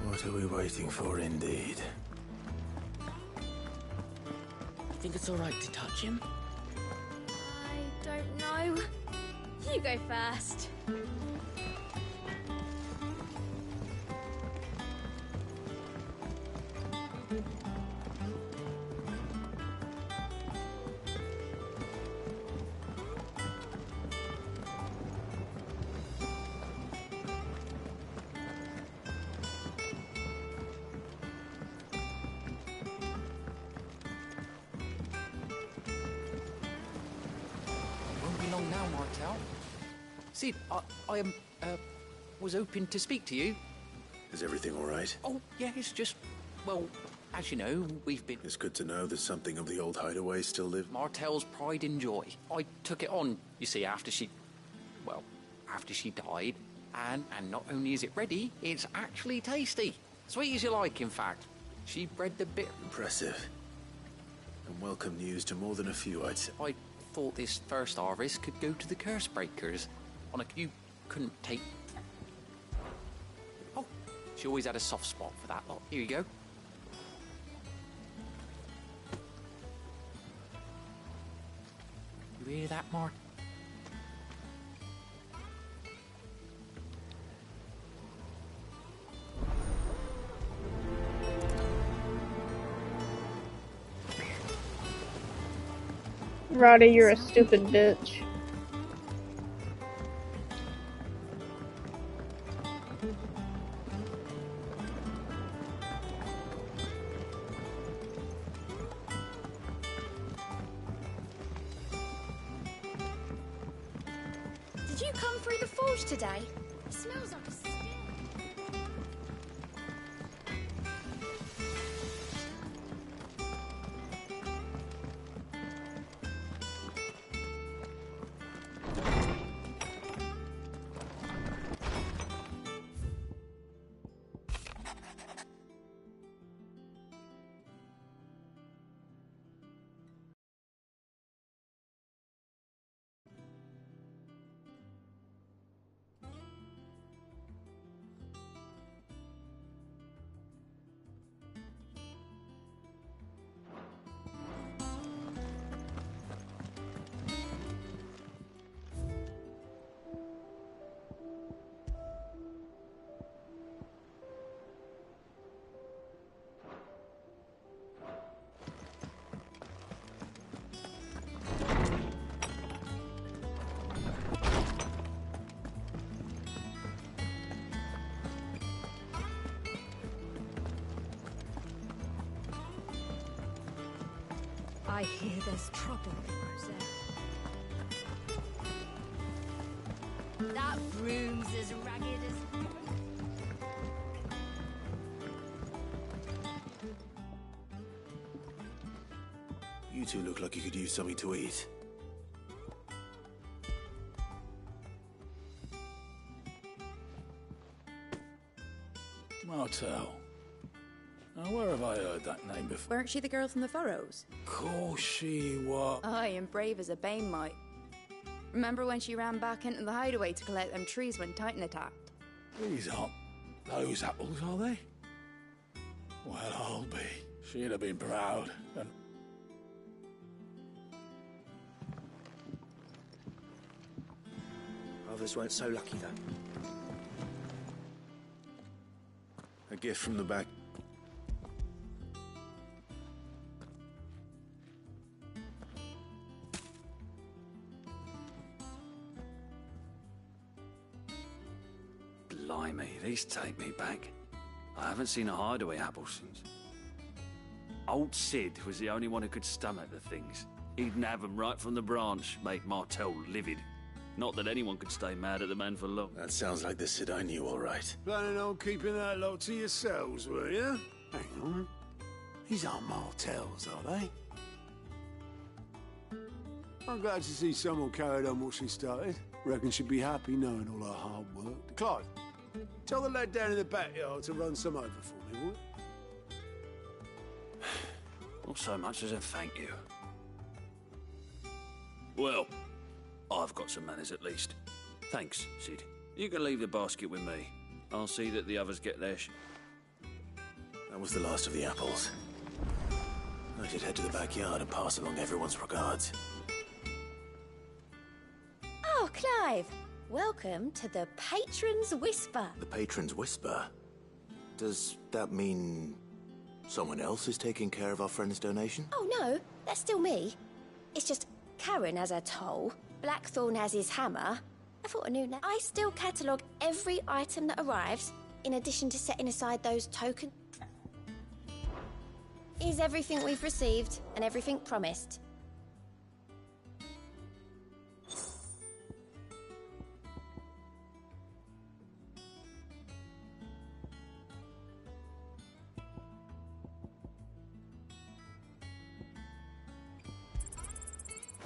What are we waiting for, indeed? Think it's all right to touch him? I don't know. You go first. Now, Martel. Sid, I was hoping to speak to you. Is everything all right? Oh, yeah, it's just Well, as you know, we've been... It's good to know there's something of the old hideaway still live. Martell's pride and joy. I took it on, you see, after she died. And not only is it ready, it's actually tasty. Sweet as you like, in fact. She bred the bit... Impressive. And welcome news to more than a few, I'd say. I thought this first harvest could go to the curse breakers. You couldn't take... Oh, she always had a soft spot for that lot. Here you go. You hear that, Mart? Roddy, you're a stupid bitch. Did you come through the forge today? It smells like a spill. I hear there's trouble in Roselle. That broom's as ragged as... You two look like you could use something to eat. Martell. Now, where have I heard that name before? Weren't she the girl from the Furrows? Course she was. Aye, and brave as a bane might. Remember when she ran back into the hideaway to collect them trees when Titan attacked? These aren't those apples, are they? Well, I'll be. She'd have been proud. And Others weren't so lucky, though. A gift from the back. Blimey, these take me back. I haven't seen a hideaway apple since. Old Sid was the only one who could stomach the things. He'd nab them right from the branch, make Martell livid. Not that anyone could stay mad at the man for long. That sounds like the Sid I knew, all right. planning on keeping that lot to yourselves, were you? Hang on. These aren't Martells, are they? I'm glad to see someone carried on what she started. Reckon she'd be happy knowing all her hard work. Clive, tell the lad down in the backyard to run some over for me, will you? Not so much as a thank you. Well, I've got some manners at least. Thanks, Sid. You can leave the basket with me. I'll see that the others get their That was the last of the apples. I should head to the backyard and pass along everyone's regards. Oh, Clive! Welcome to the Patron's Whisper. The Patron's Whisper? Does that mean someone else is taking care of our friend's donation? Oh, no, that's still me. It's just Karen has her toll, Blackthorn has his hammer. I thought I knew that. I still catalogue every item that arrives, in addition to setting aside those tokens. Here's everything we've received and everything promised.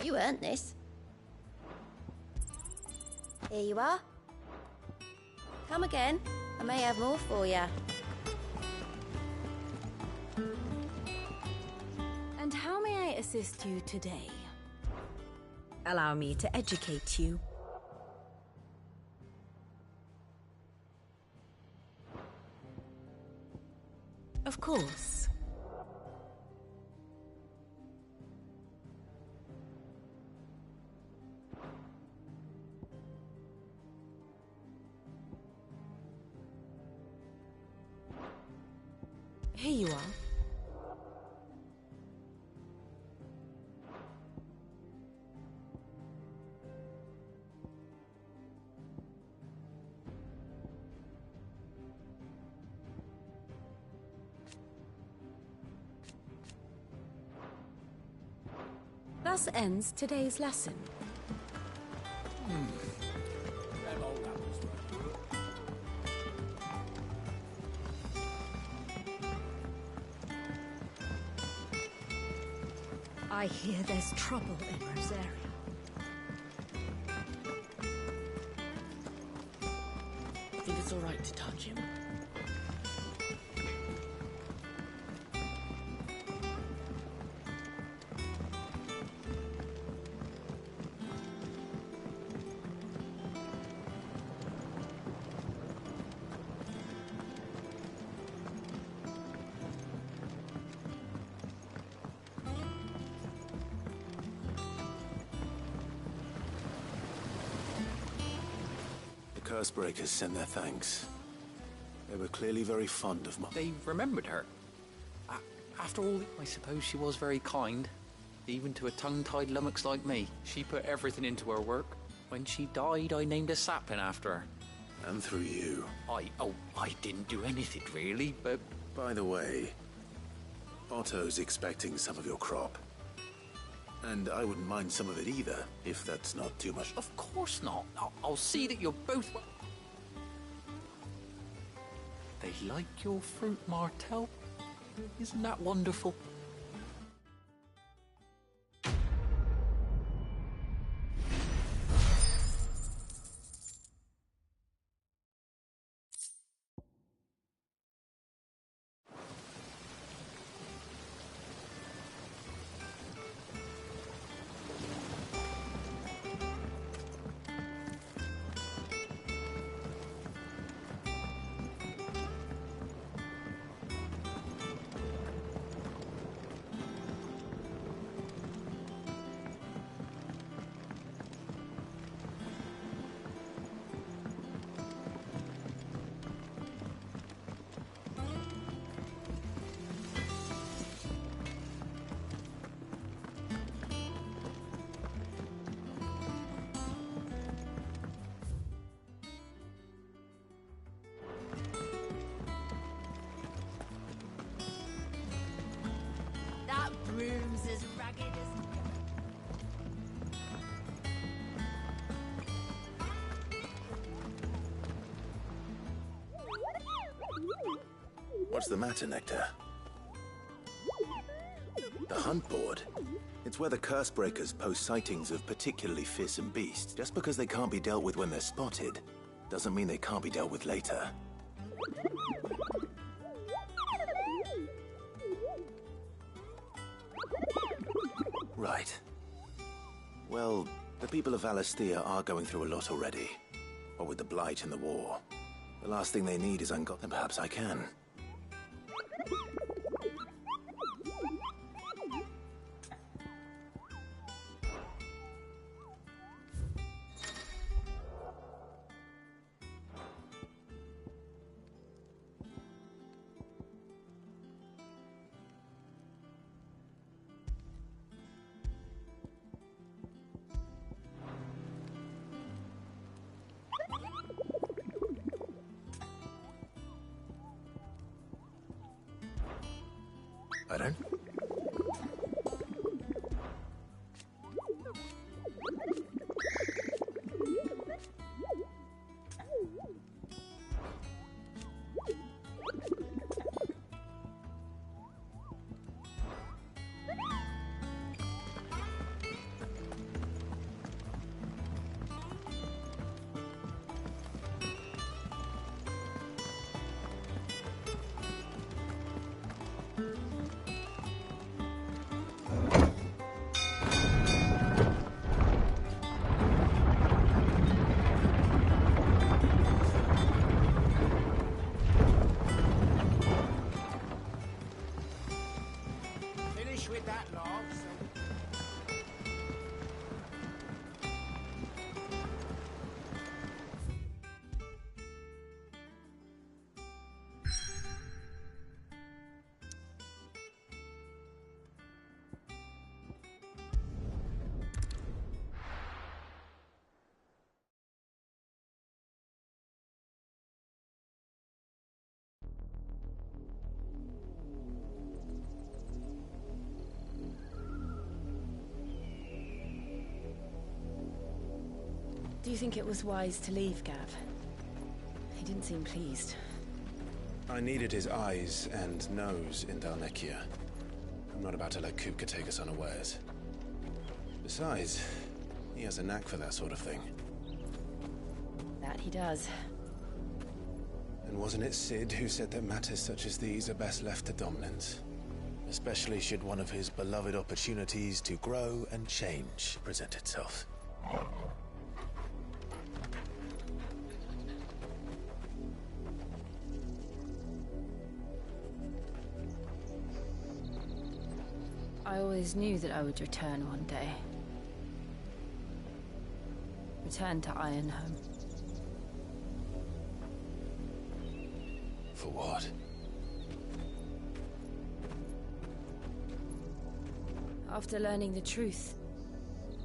You earned this. Here you are. Come again. I may have more for you. And how may I assist you today? Allow me to educate you. Of course. Here you are. Thus ends today's lesson. I hear there's trouble in Rosaria. Think it's all right to touch him? Cursebreakers send their thanks. They were clearly very fond of my... They remembered her. After all, I suppose she was very kind. Even to a tongue-tied lummox like me. She put everything into her work. When she died, I named a sapling after her. And through you. I didn't do anything really, but... By the way, Otto's expecting some of your crop. And I wouldn't mind some of it either, if that's not too much. Of course not. I'll see that you're both... They like your fruit, Martel. Isn't that wonderful? Broom's as ragged as... What's the matter, Nectar? The hunt board? It's where the Cursebreakers post sightings of particularly fearsome beasts. Just because they can't be dealt with when they're spotted, doesn't mean they can't be dealt with later. Right. Well, the people of Valisthea are going through a lot already. What with the Blight and the war. The last thing they need is then perhaps I can. Pardon? Do you think it was wise to leave, Gav? He didn't seem pleased. I needed his eyes and nose in Dhalmekia. I'm not about to let Kupka take us unawares. Besides, he has a knack for that sort of thing. That he does. And wasn't it Sid who said that matters such as these are best left to dominance? Especially should one of his beloved opportunities to grow and change present itself. I always knew that I would return one day. Return to Ironhome. For what? After learning the truth,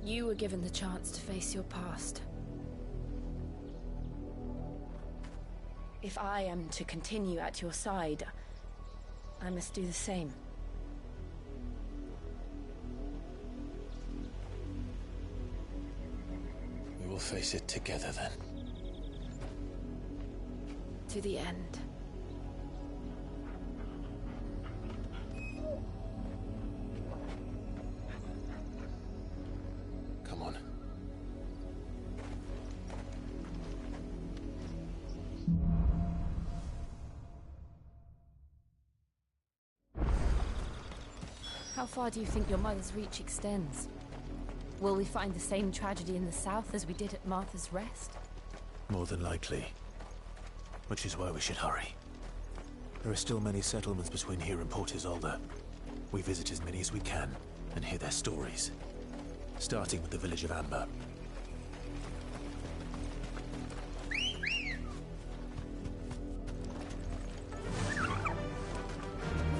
you were given the chance to face your past. If I am to continue at your side, I must do the same. We will face it together then. To the end. Come on. How far do you think your mother's reach extends? Will we find the same tragedy in the south as we did at Martha's Rest? More than likely. Which is why we should hurry. There are still many settlements between here and Port Isolde. We visit as many as we can and hear their stories. Starting with the village of Amber.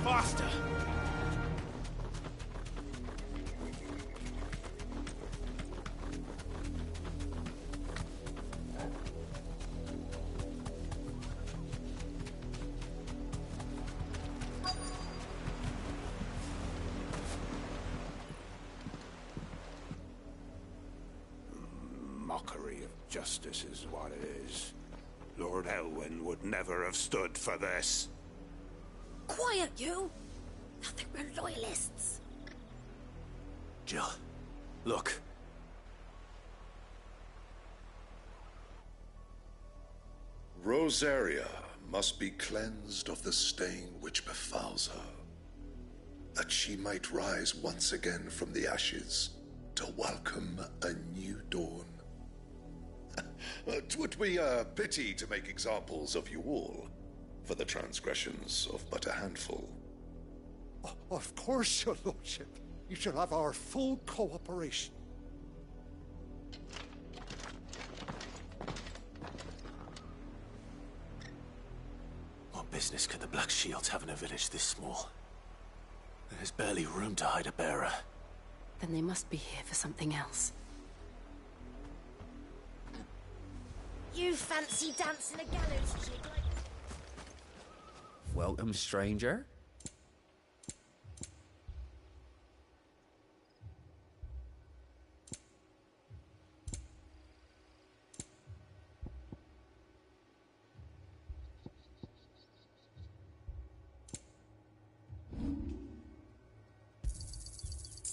Faster! Mockery of justice is what it is. Lord Elwyn would never have stood for this. Quiet, you! I think we're loyalists. Jill, look. Rosaria must be cleansed of the stain which befouls her, that she might rise once again from the ashes to welcome a new dawn. 'Twould be a pity to make examples of you all for the transgressions of but a handful. Of course, your lordship. You shall have our full cooperation. What business could the Black Shields have in a village this small? There's barely room to hide a bearer. Then they must be here for something else. You fancy dancing a gallows jig like... Welcome, stranger.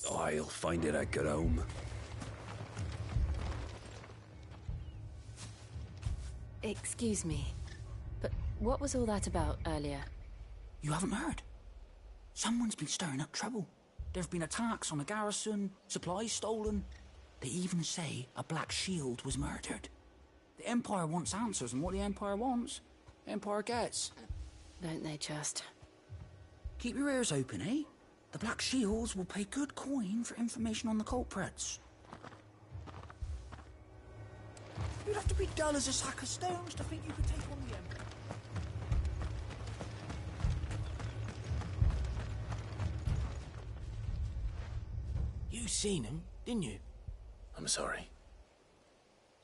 I'll find it at Garome. Excuse me, but what was all that about earlier? You haven't heard? Someone's been stirring up trouble. There have been attacks on the garrison, supplies stolen. They even say a Black Shield was murdered. The Empire wants answers, and what the Empire wants, Empire gets. Don't they just? Keep your ears open, eh? The Black Shields will pay good coin for information on the culprits. You'd have to be dull as a sack of stones to think you could take on the Empire. You seen him, didn't you? I'm sorry.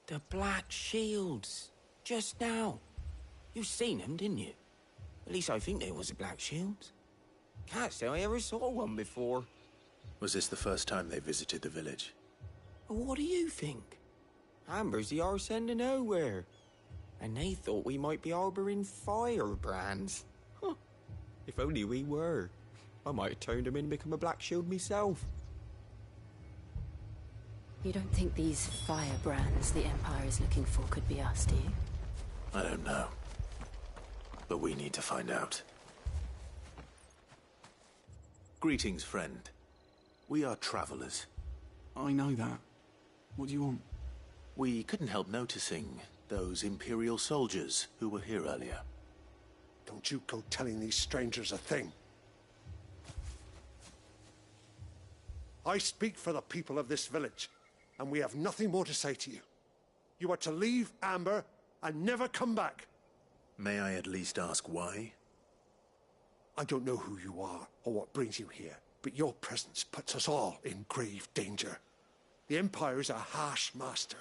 The Black Shields. Just now. You seen him, didn't you? At least I think there was a Black Shield. Can't say I ever saw one before. Was this the first time they visited the village? What do you think? Amber's the arse end of nowhere. And they thought we might be harboring firebrands. Huh. If only we were. I might have turned them in and become a Black Shield myself. You don't think these firebrands the Empire is looking for could be us, do you? I don't know. But we need to find out. Greetings, friend. We are travelers. I know that. What do you want? We couldn't help noticing those Imperial soldiers who were here earlier. Don't you go telling these strangers a thing. I speak for the people of this village, and we have nothing more to say to you. You are to leave Amber and never come back. May I at least ask why? I don't know who you are or what brings you here, but your presence puts us all in grave danger. The Empire is a harsh master.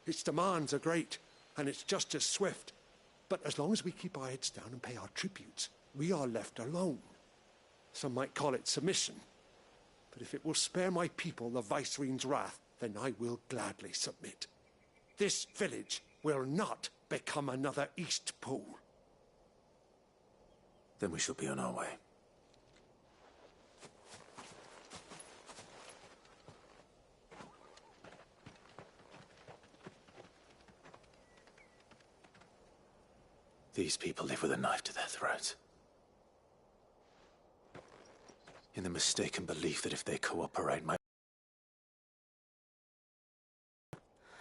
Its demands are great, and its justice swift. But as long as we keep our heads down and pay our tributes, we are left alone. Some might call it submission. But if it will spare my people the Viceroy's wrath, then I will gladly submit. This village will not become another Eastpool. Then we shall be on our way. These people live with a knife to their throats. In the mistaken belief that if they cooperate, my...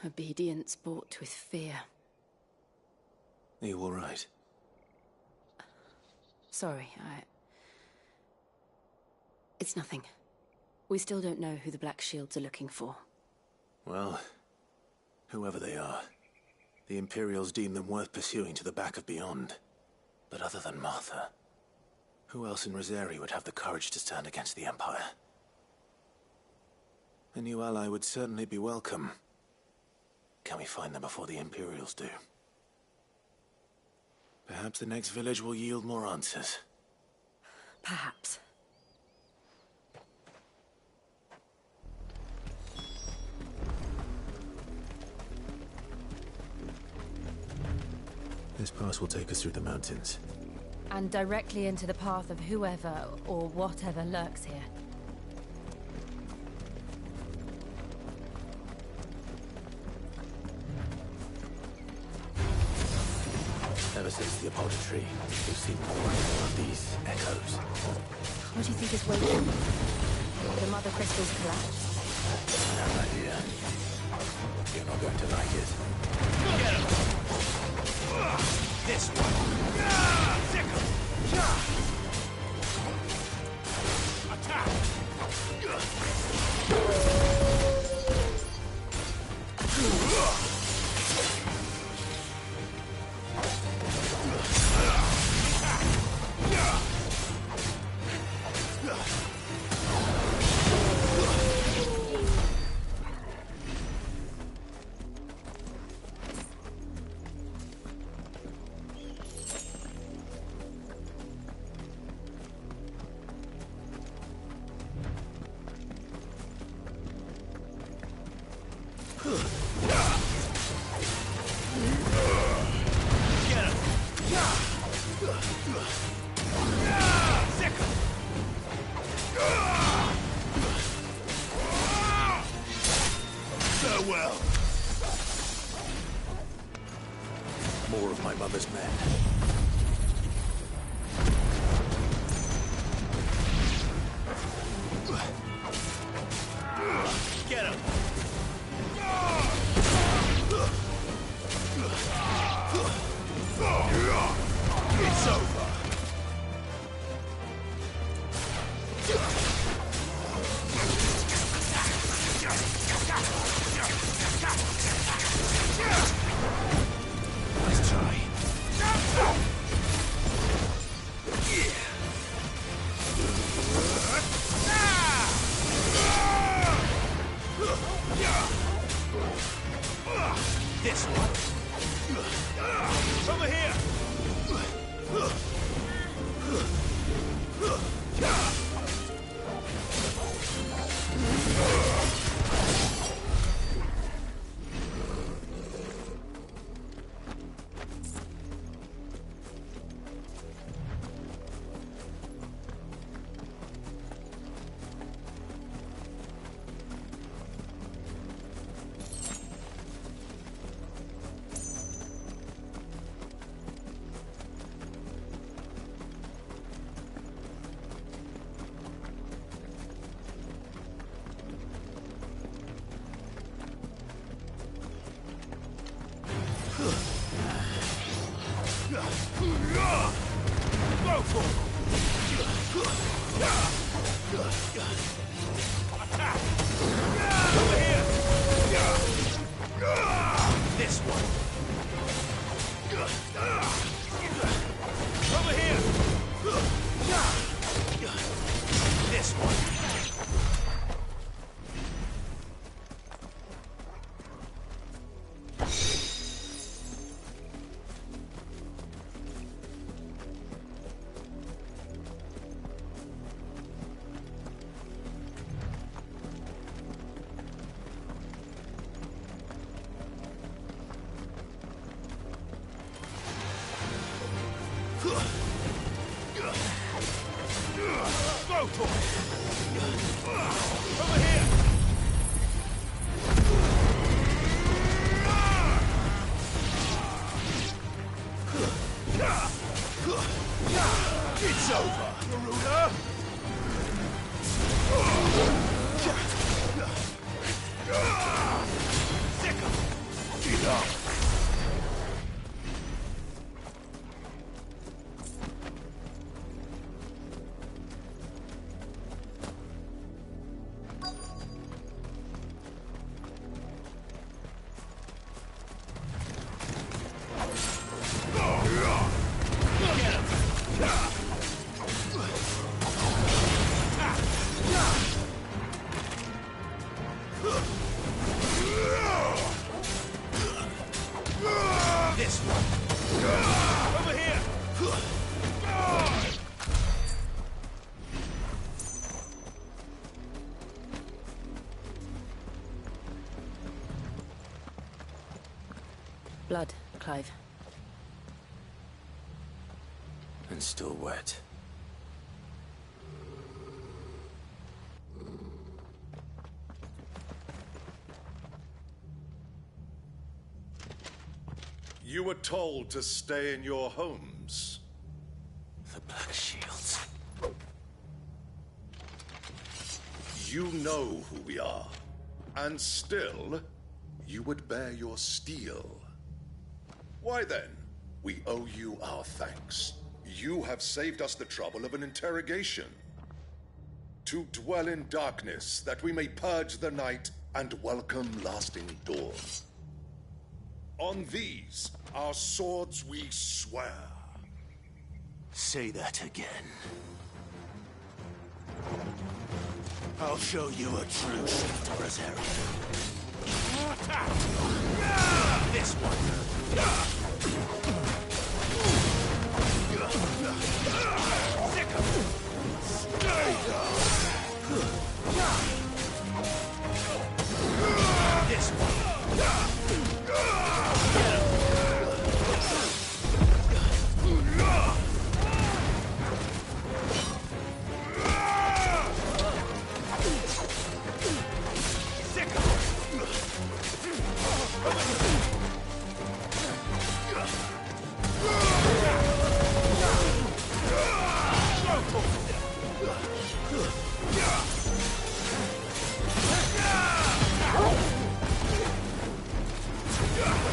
Obedience bought with fear. Are you all right? Sorry, It's nothing. We still don't know who the Black Shields are looking for. Well, whoever they are, the Imperials deem them worth pursuing to the back of beyond. But other than Martha, who else in Rosari would have the courage to stand against the Empire? A new ally would certainly be welcome. Can we find them before the Imperials do? Perhaps the next village will yield more answers. Perhaps. This pass will take us through the mountains. And directly into the path of whoever or whatever lurks here. Ever since the Apollo tree, we've seen more and more of these echoes. What do you think is waiting? The Mother Crystal's collapse? I have an idea. You're not going to like it. Get him! This one! Sickle! Attack! Farewell. More of my mother's men. Get him! It's over. Nice try. Go for it! Over here! It's over, Garuda! Get up! This one. Over here. Blood, Clive. And still wet. You were told to stay in your homes. The Black Shields. You know who we are. And still, you would bear your steel. Why then, we owe you our thanks. You have saved us the trouble of an interrogation. To dwell in darkness, that we may purge the night and welcome lasting dawn. On these, our swords we swear. Say that again. I'll show you a true shift, Rosario. This one. Stay down. This one.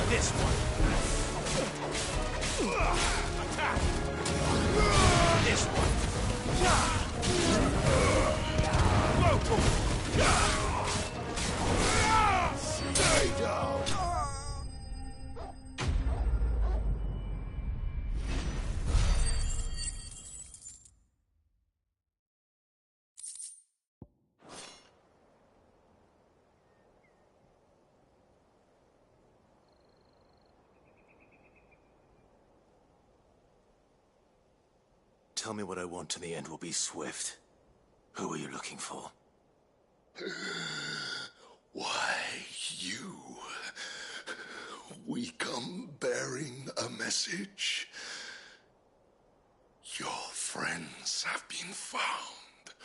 This one. Attack. This one. Stay down. Tell me what I want and the end will be swift. Who are you looking for? Why, you. We come bearing a message. Your friends have been found.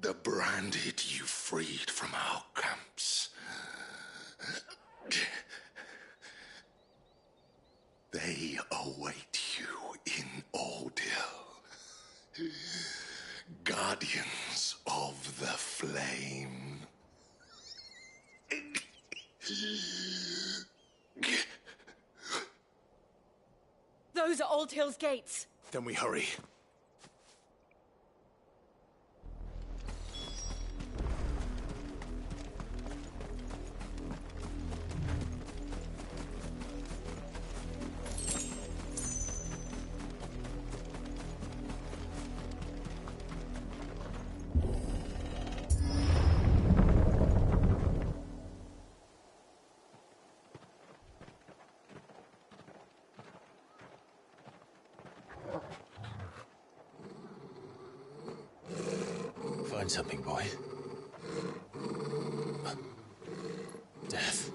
The branded you freed from our camps. They await you in Ordeal. Guardians of the Flame. Those are Old Hill's gates. Then we hurry. Find something, boy. Death.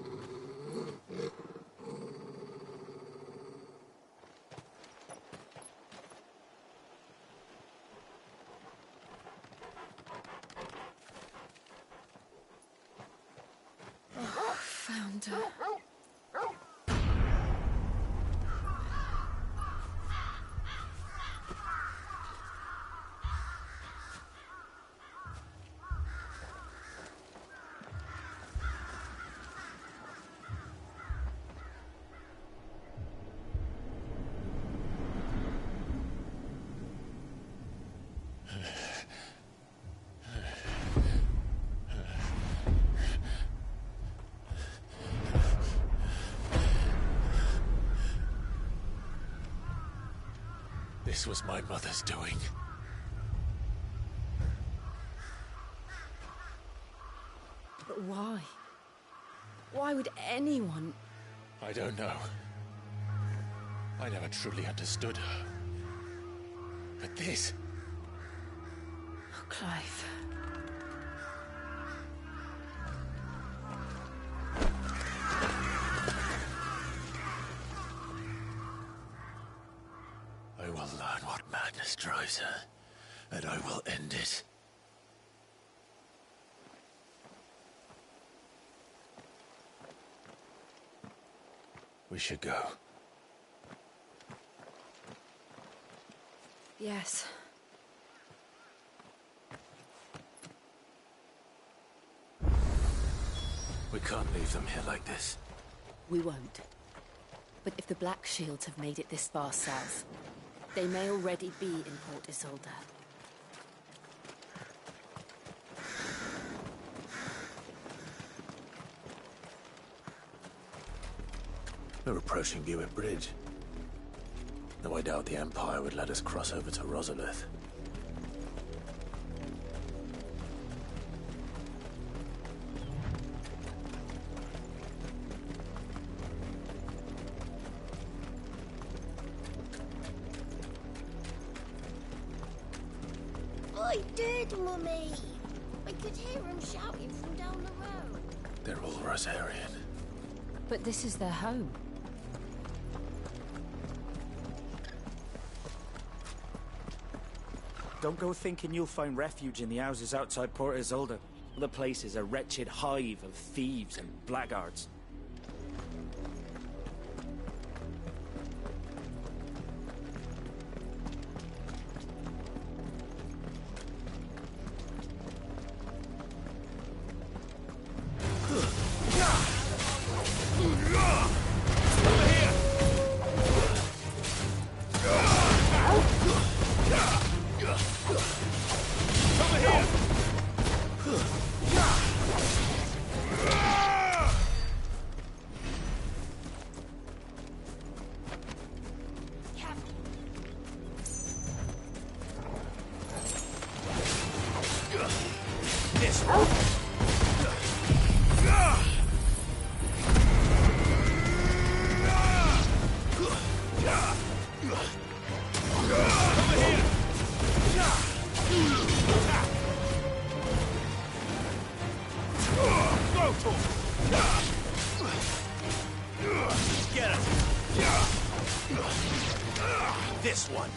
This was my mother's doing. But why? Why would anyone... I don't know. I never truly understood her. But this... Oh, Clive. I will learn what madness drives her, and I will end it. We should go. Yes. We can't leave them here like this. We won't. But if the Black Shields have made it this far south, they may already be in Port Isolde. We're approaching Buick Bridge. Though I doubt the Empire would let us cross over to Rosalith. I did, Mummy. I could hear him shouting from down the road. They're all Rosarian. But this is their home. Don't go thinking you'll find refuge in the houses outside Port Isolde. The place is a wretched hive of thieves and blackguards. Get him! This one.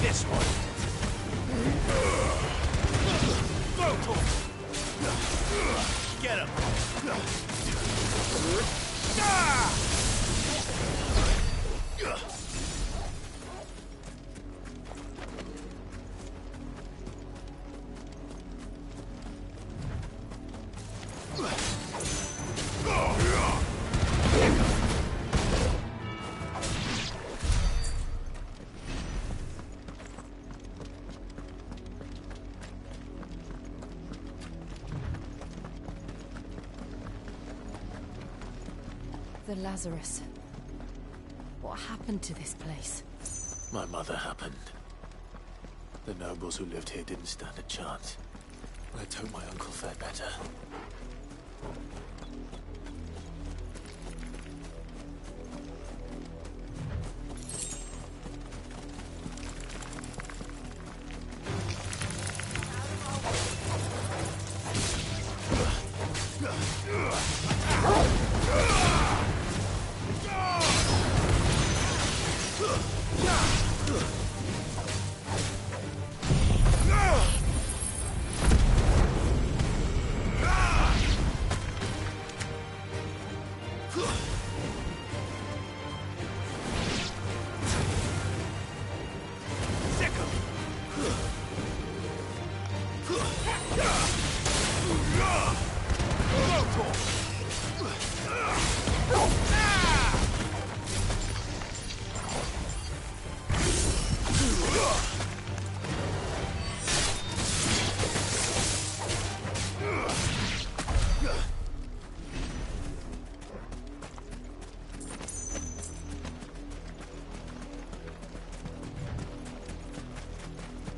This one. Get him! The Lazarus. What happened to this place? My mother happened. The nobles who lived here didn't stand a chance. Let's hope my uncle fared better.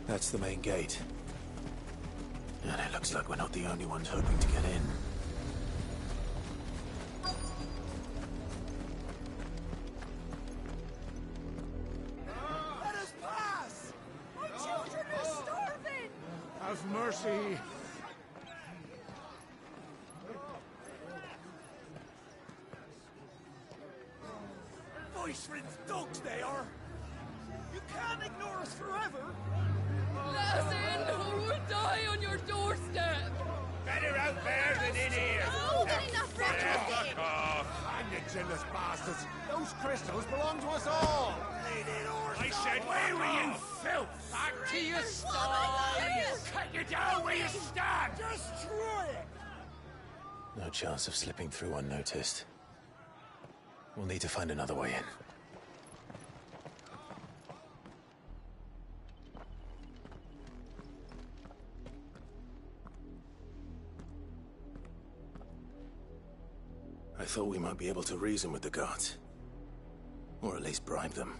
That's the main gate. And it looks like we're not the only ones hoping to get in. Let us pass! Our children are starving! Have mercy! Voice-rinsed dogs they are! You can't ignore us forever! Let us in, or we'll die on your doorstep! Better out there than in here! Oh, enough Fuck off! Hang the jealous bastards! Those crystals belong to us all! I said, where were you, filth? Back to your stalls! Cut you down where you stand! Destroy it! No chance of slipping through unnoticed. We'll need to find another way in. I thought we might be able to reason with the guards. Or at least bribe them.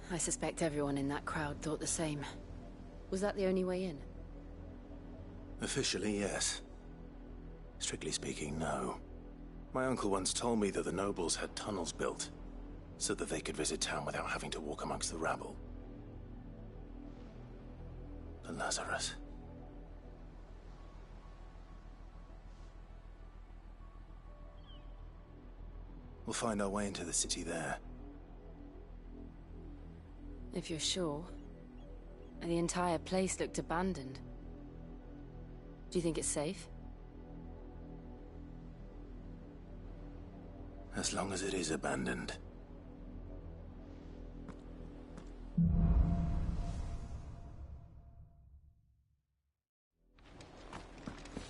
I suspect everyone in that crowd thought the same. Was that the only way in? Officially, yes. Strictly speaking, no. My uncle once told me that the nobles had tunnels built, so that they could visit town without having to walk amongst the rabble. The Lazarus. We'll find our way into the city there. If you're sure. The entire place looked abandoned. Do you think it's safe? As long as it is abandoned.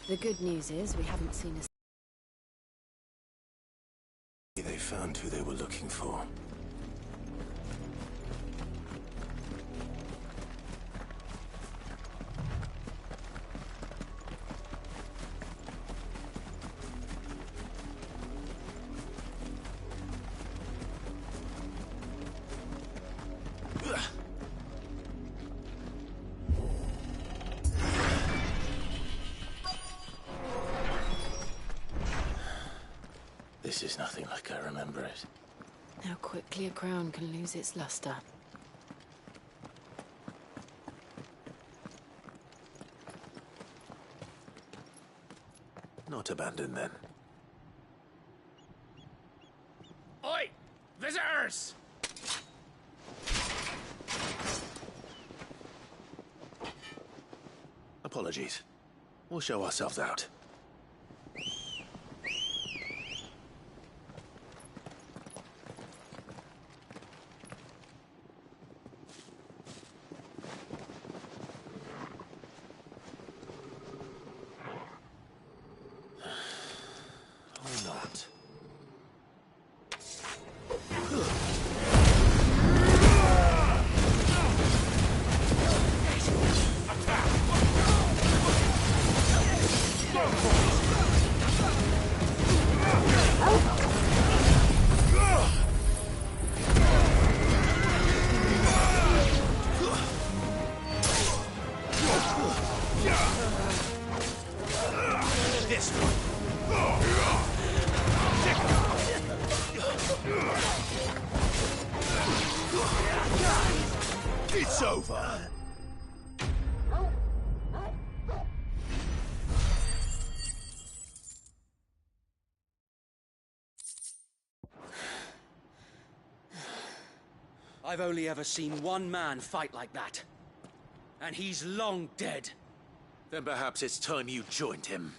The good news is we haven't seen a... They found who they were looking for. This is nothing like I remember it. How quickly a crown can lose its luster. Not abandoned, then. Oi! Visitors! Apologies. We'll show ourselves out. Or not. This one. It's over. I've only ever seen one man fight like that. And he's long dead. Then perhaps it's time you joined him.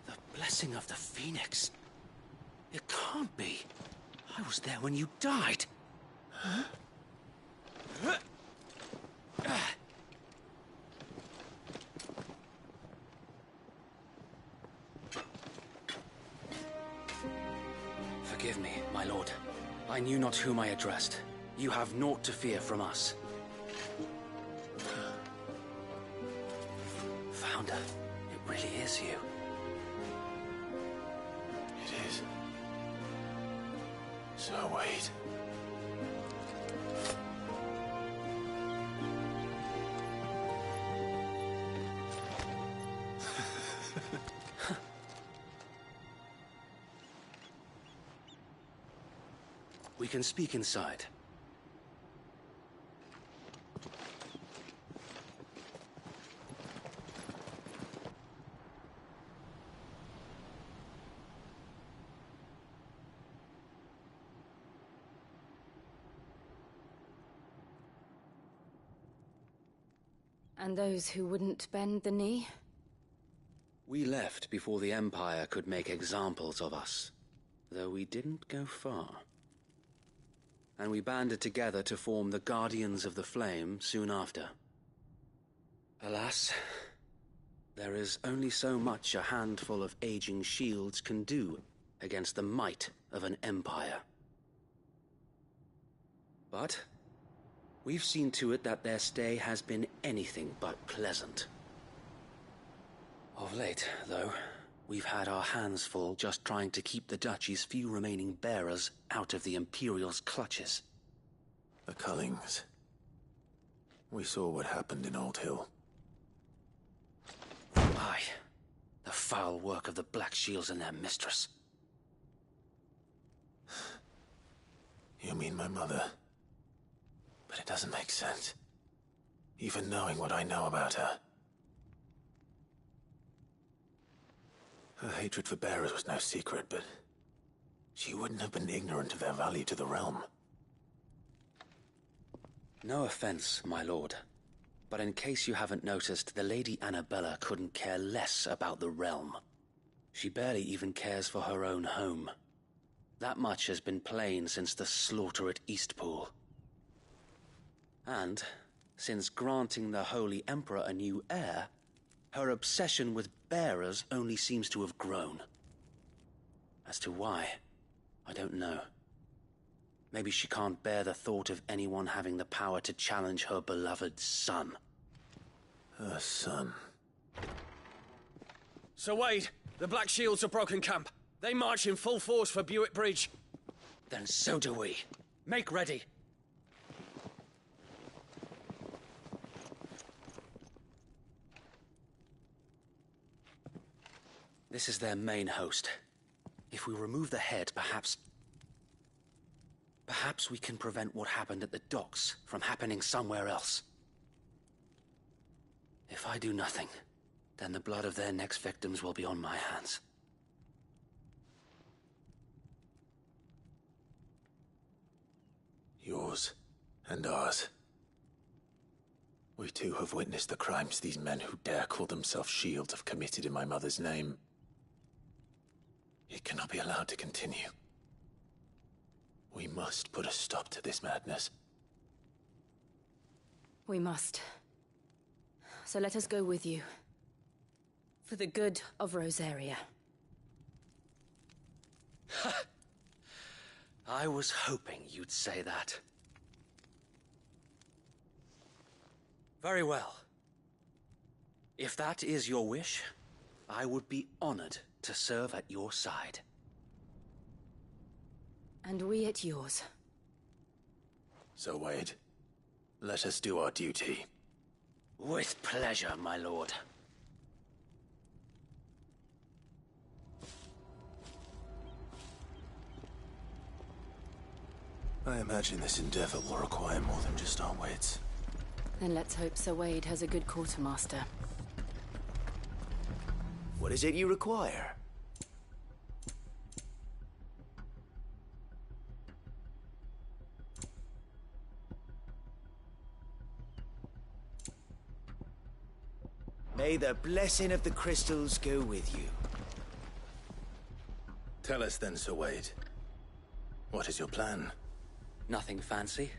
The blessing of the Phoenix. It can't be. I was there when you died. Huh? Forgive me, my lord. I knew not whom I addressed. You have naught to fear from us. Founder, it really is you. It is. So Wade. We can speak inside. And those who wouldn't bend the knee? We left before the Empire could make examples of us, though we didn't go far. And we banded together to form the Guardians of the Flame soon after. Alas, there is only so much a handful of aging shields can do against the might of an empire. But we've seen to it that their stay has been anything but pleasant. Of late, though, we've had our hands full just trying to keep the Duchy's few remaining bearers out of the Imperial's clutches. The Cullings. We saw what happened in Old Hill. Aye. The foul work of the Black Shields and their mistress. You mean my mother? But it doesn't make sense. Even knowing what I know about her. Her hatred for bearers was no secret, but she wouldn't have been ignorant of their value to the realm. No offense, my lord, but in case you haven't noticed, the Lady Annabella couldn't care less about the realm. She barely even cares for her own home. That much has been plain since the slaughter at Eastpool. And, since granting the Holy Emperor a new heir, her obsession with bearers only seems to have grown. As to why, I don't know. Maybe she can't bear the thought of anyone having the power to challenge her beloved son. Her son? Sir Wade, the Black Shields have broken camp. They march in full force for Buick Bridge. Then so do we. Make ready. This is their main host. If we remove the head, perhaps we can prevent what happened at the docks from happening somewhere else. If I do nothing, then the blood of their next victims will be on my hands. Yours and ours. We too have witnessed the crimes these men who dare call themselves shields have committed in my mother's name. It cannot be allowed to continue. We must put a stop to this madness. We must. So let us go with you. For the good of Rosaria. I was hoping you'd say that. Very well. If that is your wish, I would be honored to serve at your side. And we at yours. So, Wade, let us do our duty. With pleasure, my lord. I imagine this endeavor will require more than just our wits. Then let's hope Sir Wade has a good quartermaster. What is it you require? May the blessing of the crystals go with you. Tell us then, Sir Wade. What is your plan? Nothing fancy.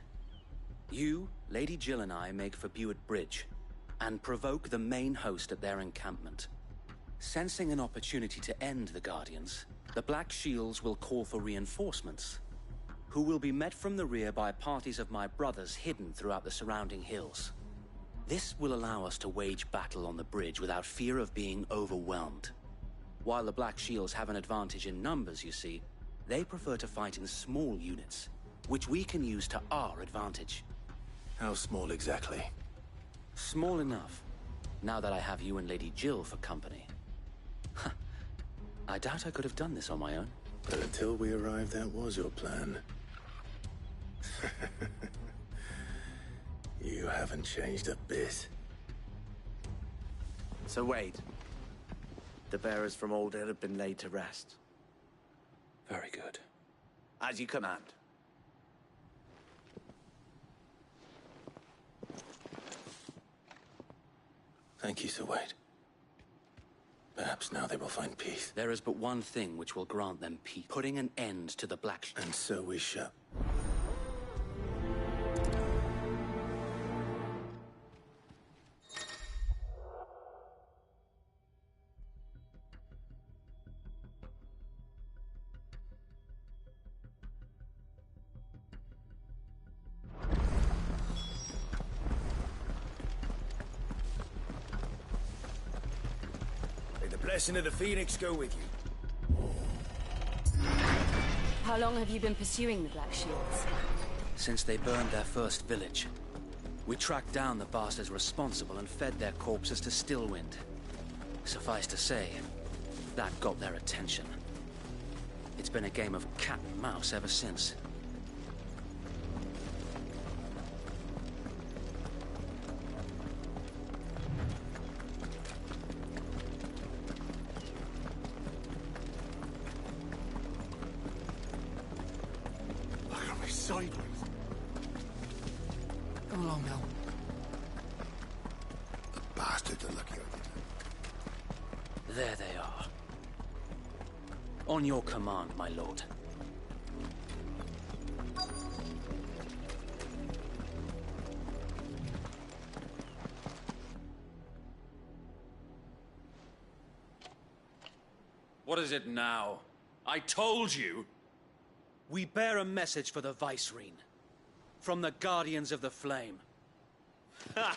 You, Lady Jill and I make for Buick Bridge, and provoke the main host at their encampment. Sensing an opportunity to end the Guardians, the Black Shields will call for reinforcements, who will be met from the rear by parties of my brothers hidden throughout the surrounding hills. This will allow us to wage battle on the bridge without fear of being overwhelmed. While the Black Shields have an advantage in numbers, you see, They prefer to fight in small units, which we can use to our advantage. How small exactly? Small enough, now that I have you and Lady Jill for company. I doubt I could have done this on my own. But until we arrived, that was your plan. You haven't changed a bit. So Wade, the bearers from Old Hill have been laid to rest. Very good. As you command. Thank you, Sir Wade. Perhaps now they will find peace. There is but one thing which will grant them peace. Putting an end to the Black... And so we shall. Blessing of the Phoenix go with you. How long have you been pursuing the Black Shields? Since they burned their first village. We tracked down the bastards responsible and fed their corpses to Stillwind. Suffice to say, that got their attention. It's been a game of cat and mouse ever since. Sideways. Come along now. The bastards are lucky I did. There they are. On your command, my lord. What is it now? I told you! We bear a message for the Vicereine. From the Guardians of the Flame. Ha!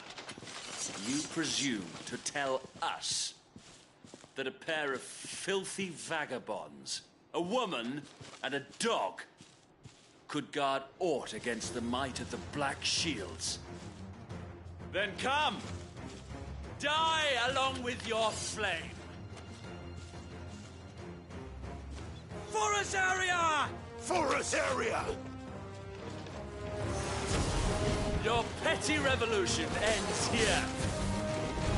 You presume to tell us that a pair of filthy vagabonds, a woman and a dog, could guard aught against the might of the Black Shields? Then come! Die along with your flame! For Azaria! For Azaria! Your petty revolution ends here.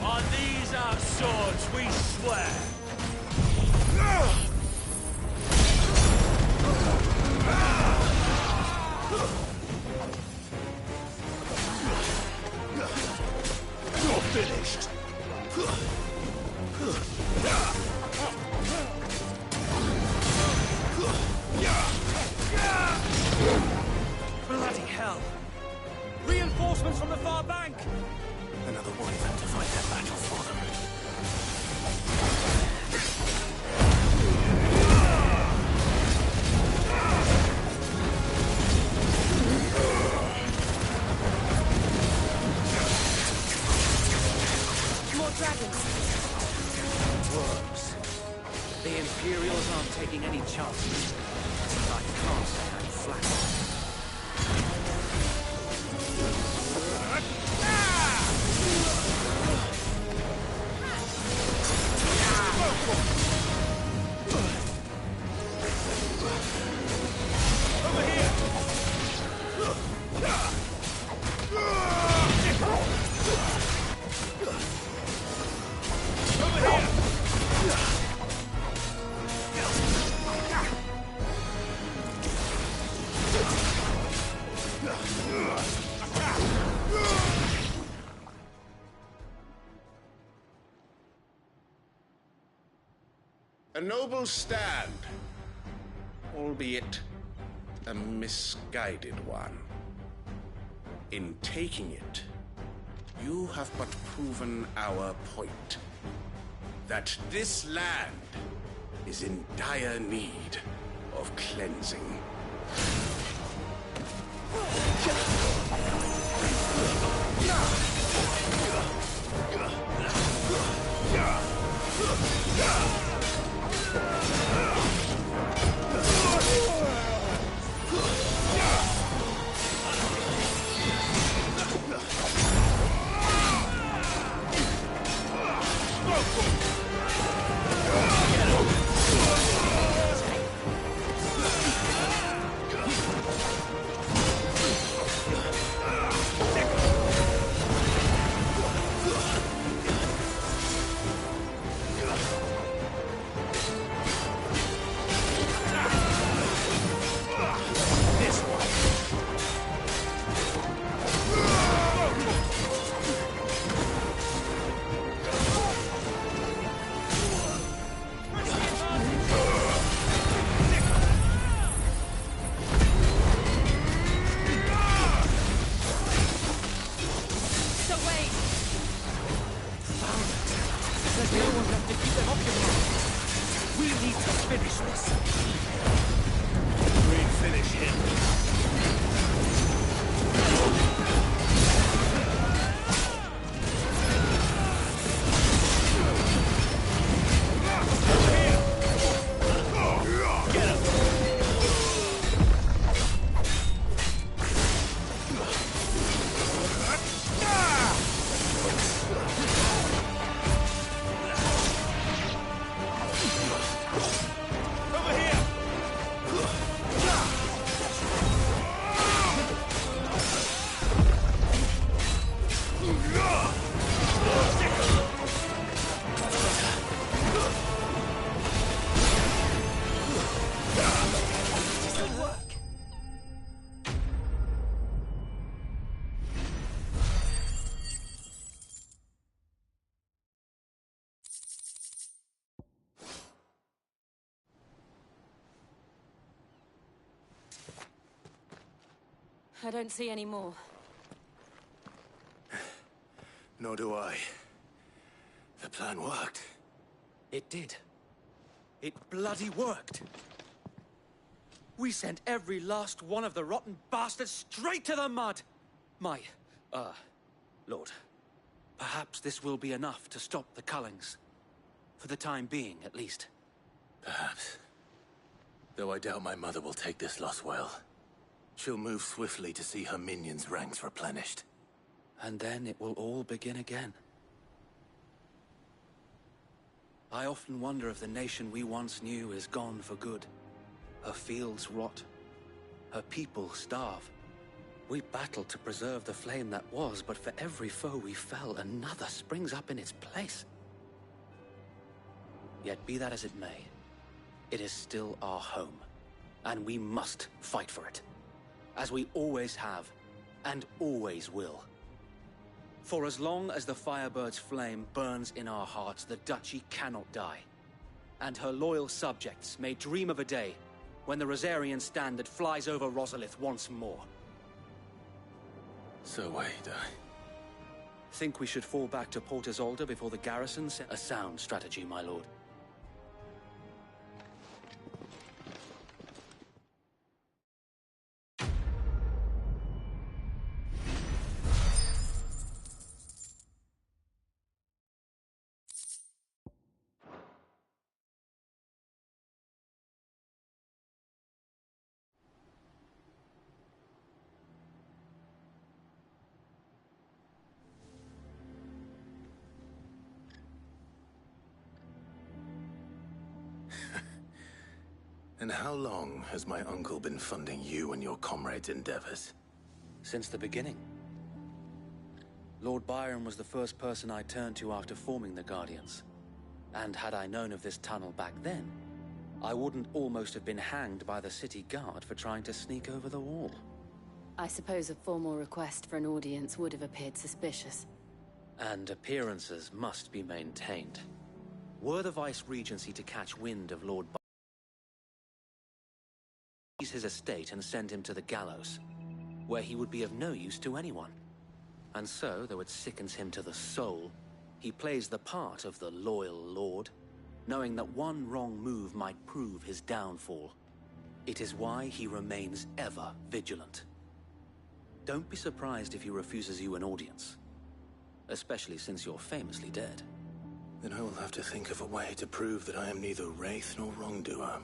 On these our swords we swear. You're finished. Bloody hell! Reinforcements from the far bank! Another wyvern to fight that battle for them. More dragons. Worms. The Imperials aren't taking any chances. I can't say I'm flattered. A noble stand, albeit a misguided one. In taking it, you have but proven our point. That this land is in dire need of cleansing. I don't see any more. Nor do I. The plan worked. It did. It bloody worked. We sent every last one of the rotten bastards straight to the mud! Lord, perhaps this will be enough to stop the Cullings. For the time being, at least. Perhaps. Though I doubt my mother will take this loss well. She'll move swiftly to see her minions' ranks replenished. And then it will all begin again. I often wonder if the nation we once knew is gone for good. Her fields rot. Her people starve. We battled to preserve the flame that was, but for every foe we fell, another springs up in its place. Yet be that as it may, it is still our home, and we must fight for it, as we always have, and always will. For as long as the Firebird's flame burns in our hearts, the Duchy cannot die, and her loyal subjects may dream of a day when the Rosarian standard flies over Rosalith once more. So wait, Think we should fall back to Port Isolde before the garrison a sound strategy, my lord. And how long has my uncle been funding you and your comrades' endeavors? Since the beginning. Lord Byron was the first person I turned to after forming the Guardians. And had I known of this tunnel back then, I wouldn't almost have been hanged by the city guard for trying to sneak over the wall. I suppose a formal request for an audience would have appeared suspicious. And appearances must be maintained. Were the Vice-Regency to catch wind of Lord Byron, his estate and send him to the gallows, where he would be of no use to anyone. And so, though it sickens him to the soul, he plays the part of the loyal lord, knowing that one wrong move might prove his downfall. It is why he remains ever vigilant. Don't be surprised if he refuses you an audience, especially since you're famously dead. Then I will have to think of a way to prove that I am neither wraith nor wrongdoer.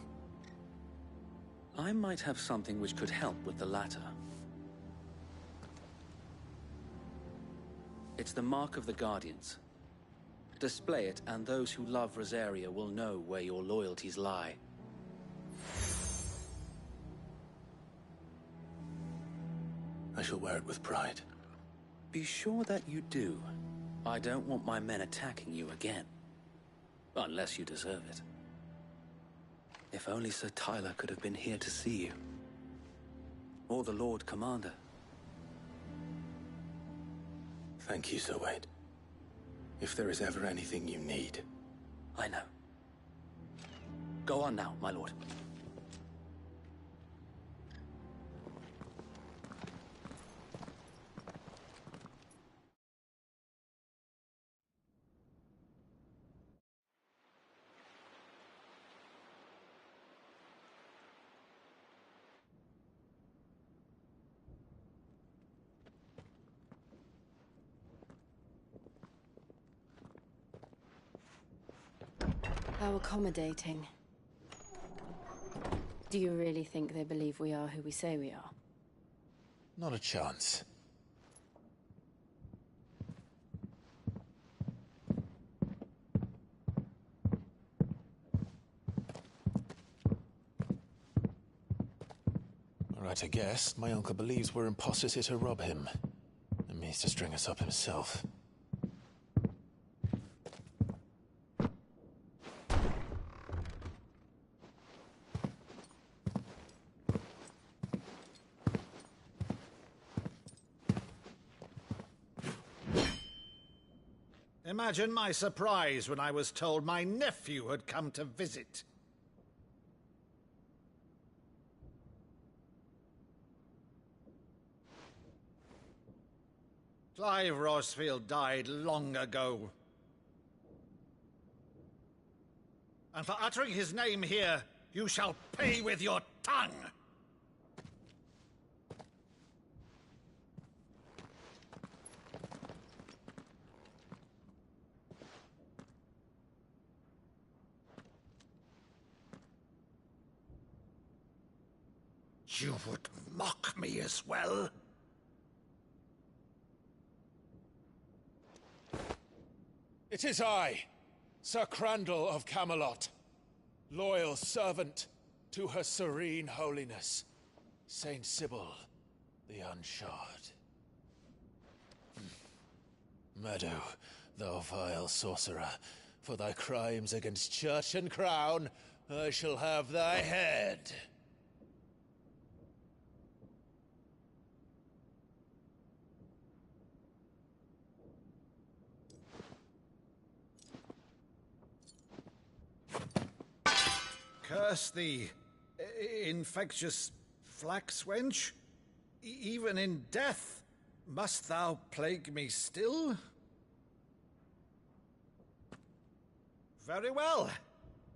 I might have something which could help with the latter. It's the mark of the Guardians. Display it, and those who love Rosaria will know where your loyalties lie. I shall wear it with pride. Be sure that you do. I don't want my men attacking you again. Unless you deserve it. If only Sir Tyler could have been here to see you. Or the Lord Commander. Thank you, Sir Wade. If there is ever anything you need. I know. Go on now, my lord. How accommodating. Do you really think they believe we are who we say we are? Not a chance. All right, I guess. My uncle believes we're imposters here to rob him. And means to string us up himself. Imagine my surprise when I was told my nephew had come to visit. Clive Rosefield died long ago. And for uttering his name here, you shall pay with your tongue! You would mock me as well? It is I, Sir Crandall of Camelot, loyal servant to Her Serene Holiness, Saint Sybil the Unshod. Meadow, thou vile sorcerer, for thy crimes against church and crown, I shall have thy head. Curse thee, infectious flax wench. Even in death, must thou plague me still? Very well.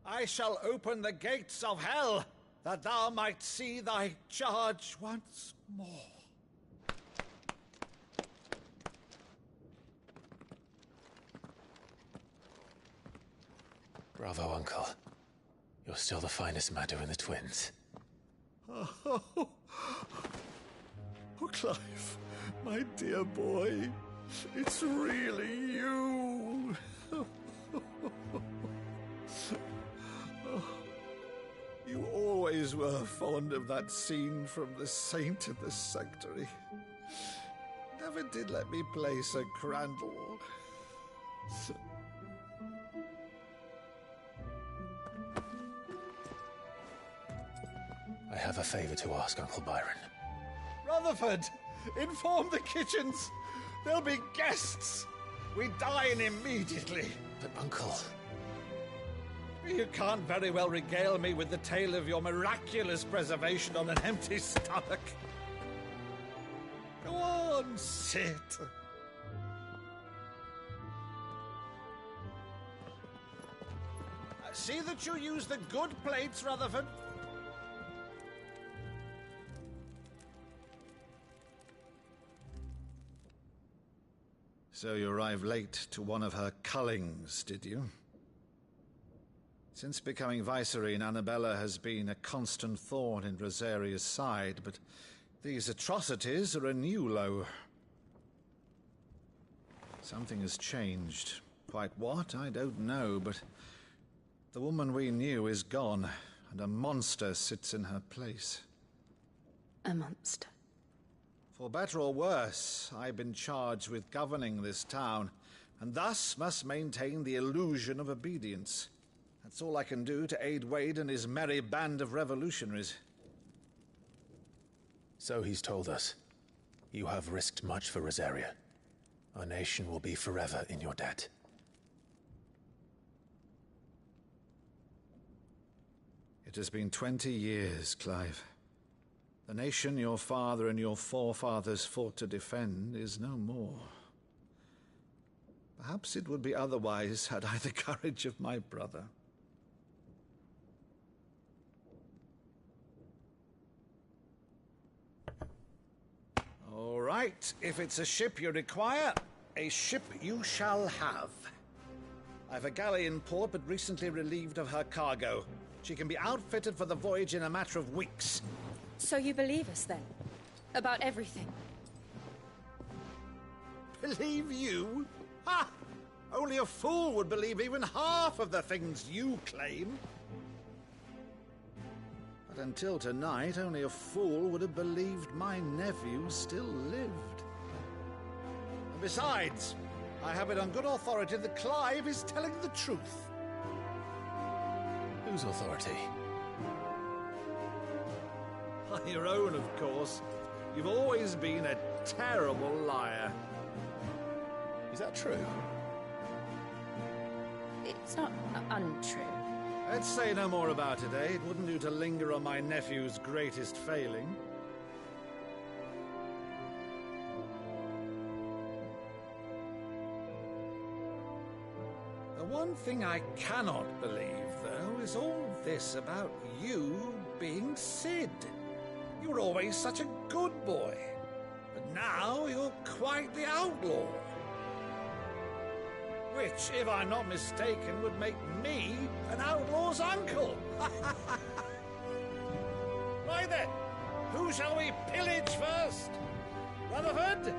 I shall open the gates of hell, that thou might see thy charge once more. Bravo, Uncle. You're still the finest Meadow in the twins. Oh, Clive, my dear boy, it's really you. You always were fond of that scene from The Saint in the Sanctuary. Never did let me play Sir Crandall. I have a favor to ask, Uncle Byron. Rutherford, inform the kitchens. There'll be guests. We dine immediately. But, Uncle... You can't very well regale me with the tale of your miraculous preservation on an empty stomach. Go on, sit. See that you use the good plates, Rutherford. So you arrived late to one of her cullings, did you? Since becoming Vicereine, Annabella has been a constant thorn in Rosaria's side, but these atrocities are a new low. Something has changed. Quite what, I don't know, but the woman we knew is gone, and a monster sits in her place. A monster? For better or worse, I've been charged with governing this town, and thus must maintain the illusion of obedience. That's all I can do to aid Wade and his merry band of revolutionaries. So he's told us. You have risked much for Rosaria. Our nation will be forever in your debt. It has been 20 years, Clive. The nation your father and your forefathers fought to defend is no more. Perhaps it would be otherwise had I the courage of my brother. All right, if it's a ship you require, a ship you shall have. I've a galley in port, but recently relieved of her cargo. She can be outfitted for the voyage in a matter of weeks. So you believe us, then? About everything? Believe you? Ha! Only a fool would believe even half of the things you claim. But until tonight, only a fool would have believed my nephew still lived. And besides, I have it on good authority that Clive is telling the truth. Whose authority? Your own, of course. You've always been a terrible liar. Is that true? It's not untrue. Let's say no more about it, eh? It wouldn't do to linger on my nephew's greatest failing. The one thing I cannot believe, though, is all this about you being Cid. You were always such a good boy, but now you're quite the outlaw. Which, if I'm not mistaken, would make me an outlaw's uncle. Right then, who shall we pillage first? Rutherford,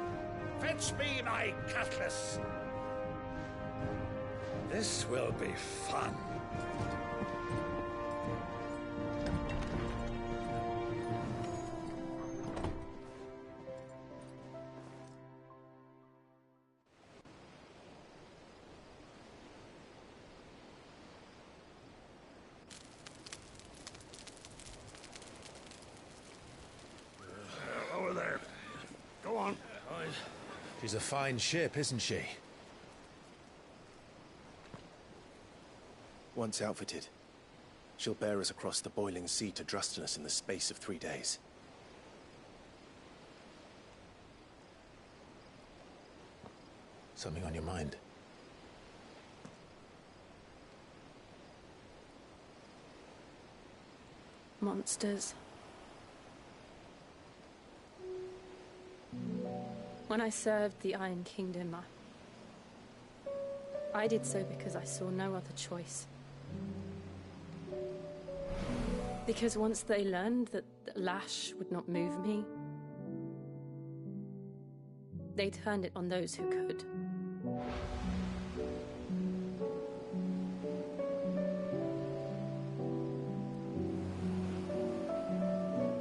fetch me my cutlass. This will be fun. Over there. Go on. She's a fine ship, isn't she? Once outfitted, she'll bear us across the boiling sea to Drustinus in the space of 3 days. Something on your mind? Monsters. When I served the Iron Kingdom, I did so because I saw no other choice. Because once they learned that the lash would not move me, they turned it on those who could.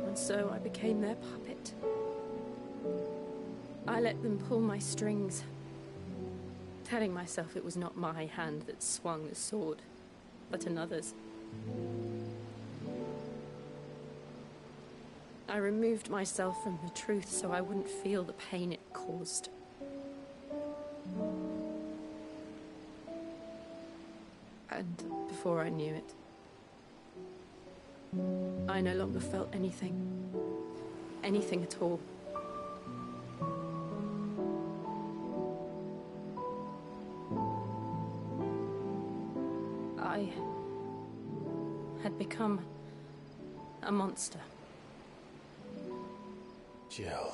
And so I became their puppet. I let them pull my strings, telling myself it was not my hand that swung the sword, but another's. I removed myself from the truth so I wouldn't feel the pain it caused. And before I knew it, I no longer felt anything. Anything at all. I had become a monster. Jill.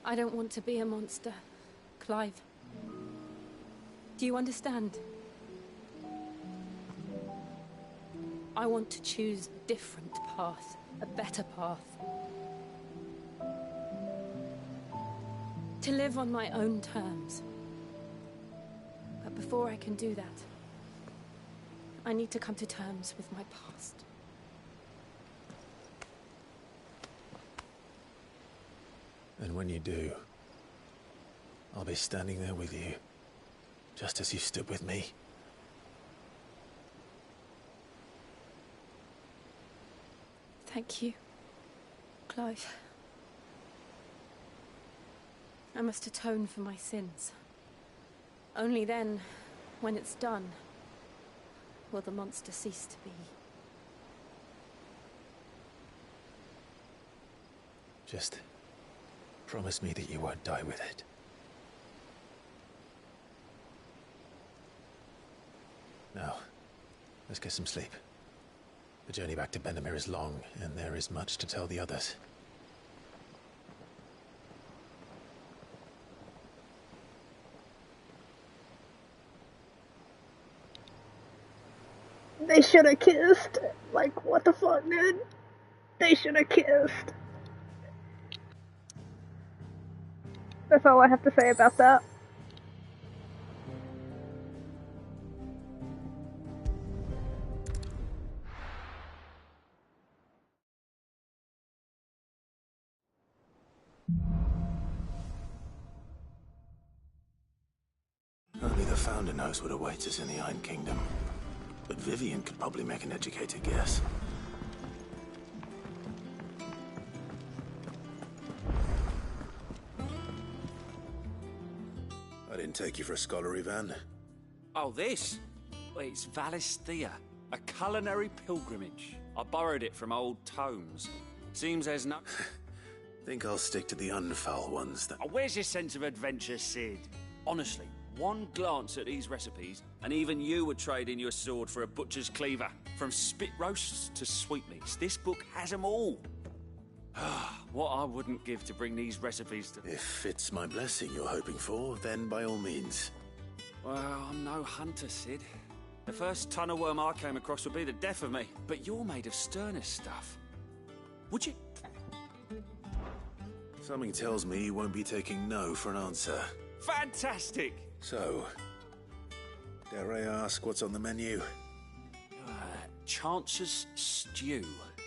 I don't want to be a monster, Clive. Do you understand? I want to choose a different path, a better path. To live on my own terms. But before I can do that, I need to come to terms with my past. And when you do, I'll be standing there with you, just as you stood with me. Thank you, Clive. I must atone for my sins. Only then, when it's done, will the monster cease to be. Just promise me that you won't die with it. Now, let's get some sleep. The journey back to Benamir is long, and there is much to tell the others. They should have kissed. Like, what the fuck, dude? They should have kissed. That's all I have to say about that. Only the Founder knows what awaits us in the Iron Kingdom. But Vivian could probably make an educated guess. I didn't take you for a scholar, Ivan. Oh, this? Well, it's Valisthea, a culinary pilgrimage. I borrowed it from old tomes. Seems there's no... Think I'll stick to the unfoul ones then. Oh, where's your sense of adventure, Sid? Honestly, one glance at these recipes, and even you would trade in your sword for a butcher's cleaver. From spit roasts to sweetmeats, this book has them all. What I wouldn't give to bring these recipes to... If it's my blessing you're hoping for, then by all means. Well, I'm no hunter, Sid. The first tunnel worm I came across would be the death of me. But you're made of sterner stuff. Would you... Something tells me you won't be taking no for an answer. Fantastic! So, dare I ask what's on the menu? Chance's Stew.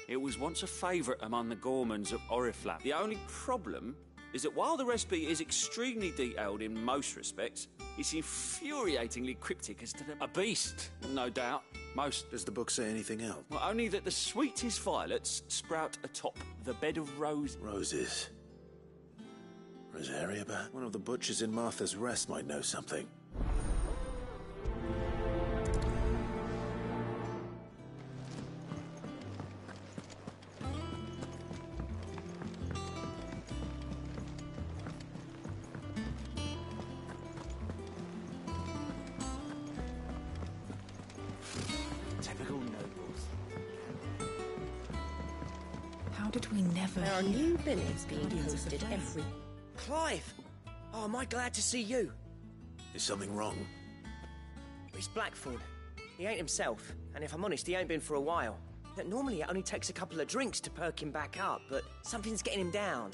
It was once a favourite among the gourmands of Oriflamme. The only problem is that while the recipe is extremely detailed in most respects, it's infuriatingly cryptic as to a beast, no doubt. Most. Does the book say anything else? Well, only that the sweetest violets sprout atop the bed of roses. Roses. Rosaria, but one of the butchers in Martha's Rest might know something. Typical nobles. How did we never... There are new billets being hosted every... Clive! Oh, am I glad to see you? Is something wrong? It's Blackthorn. He ain't himself, and if I'm honest, he ain't been for a while. Normally it only takes a couple of drinks to perk him back up, but something's getting him down.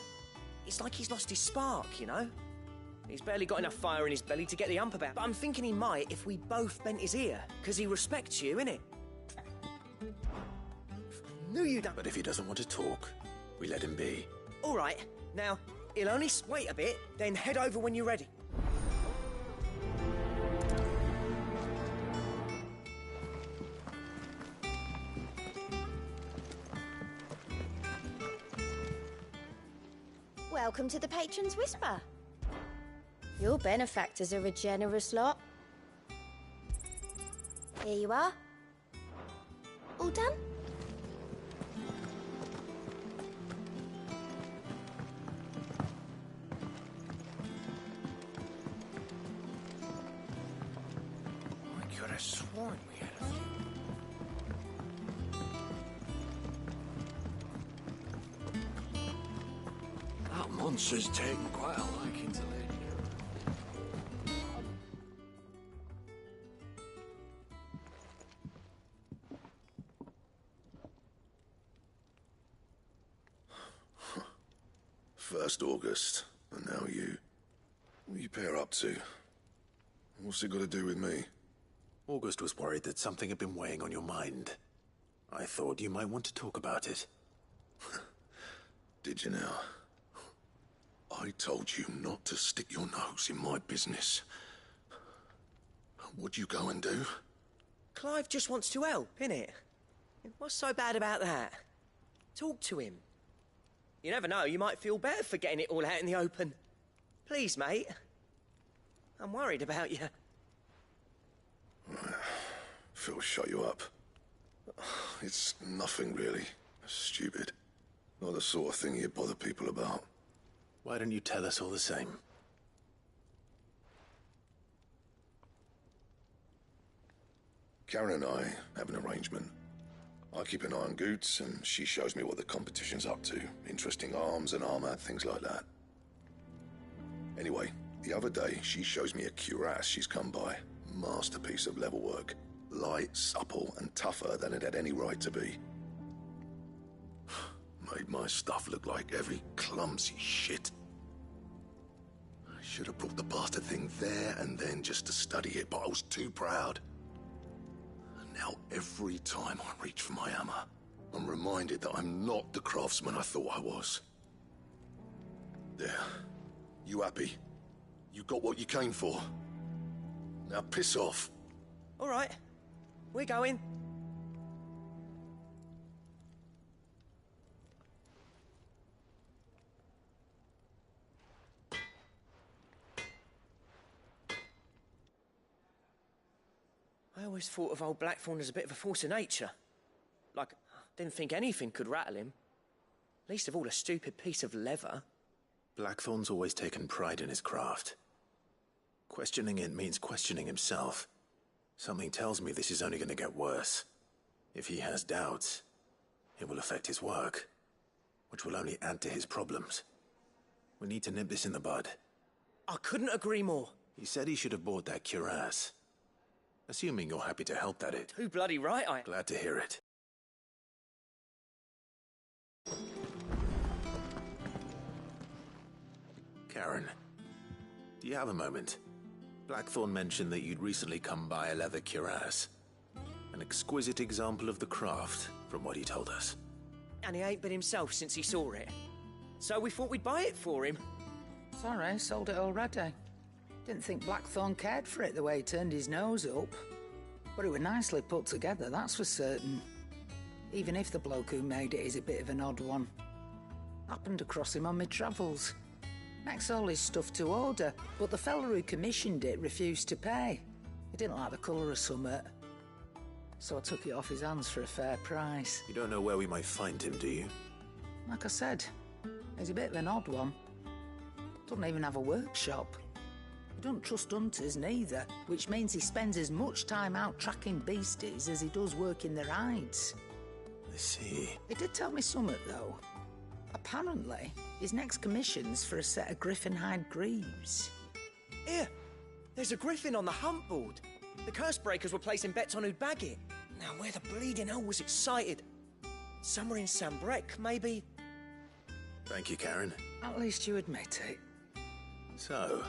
It's like he's lost his spark, you know? He's barely got enough fire in his belly to get the ump about. But I'm thinking he might if we both bent his ear, because he respects you, innit? Knew you don't... But if he doesn't want to talk, we let him be. All right. Now, he'll only wait a bit, then head over when you're ready. Welcome to the Patron's Whisper. Your benefactors are a generous lot. Here you are. All done? I could have sworn we had a few. That monster's taken quite a liking to Lady. First August, and now you. What are you pair up to? What's it got to do with me? August was worried that something had been weighing on your mind. I thought you might want to talk about it. Did you now? I told you not to stick your nose in my business. What'd you go and do? Clive just wants to help, innit? What's so bad about that? Talk to him. You never know, you might feel better for getting it all out in the open. Please, mate. I'm worried about you. Phil shut you up. It's nothing, really. Stupid. Not the sort of thing you bother people about. Why don't you tell us all the same? Karen and I have an arrangement. I keep an eye on Goots, and she shows me what the competition's up to. Interesting arms and armor, things like that. Anyway, the other day, she shows me a cuirass she's come by. Masterpiece of level work. Light, supple, and tougher than it had any right to be. Made my stuff look like every clumsy shit. I should have brought the bastard thing there and then just to study it, but I was too proud. And now every time I reach for my hammer, I'm reminded that I'm not the craftsman I thought I was. There. You happy? You got what you came for. Now piss off. All right. We're going. I always thought of old Blackthorn as a bit of a force of nature. Like, I didn't think anything could rattle him. Least of all a stupid piece of leather. Blackthorn's always taken pride in his craft. Questioning it means questioning himself. Something tells me this is only going to get worse. If he has doubts, it will affect his work, which will only add to his problems. We need to nip this in the bud. I couldn't agree more. He said he should have bought that cuirass. Assuming you're happy to help at it. Too bloody right I... Glad to hear it. Karen, do you have a moment? Blackthorn mentioned that you'd recently come by a leather cuirass. An exquisite example of the craft, from what he told us. And he ain't been himself since he saw it. So we thought we'd buy it for him. Sorry, sold it already. Didn't think Blackthorn cared for it the way he turned his nose up. But it was nicely put together, that's for certain. Even if the bloke who made it is a bit of an odd one. Happened across him on my travels. Makes all his stuff to order, but the fella who commissioned it refused to pay. He didn't like the colour of summit. So I took it off his hands for a fair price. You don't know where we might find him, do you? Like I said, he's a bit of an odd one. Doesn't even have a workshop. He don't trust hunters neither, which means he spends as much time out tracking beasties as he does working their hides. I see. He did tell me something, though. Apparently, his next commission's for a set of griffin hide greaves. Here, there's a griffin on the hunt board. The curse breakers were placing bets on who'd bag it. Now, where the bleeding hell was it sighted? Somewhere in Sambrec, maybe? Thank you, Karen. At least you admit it. So,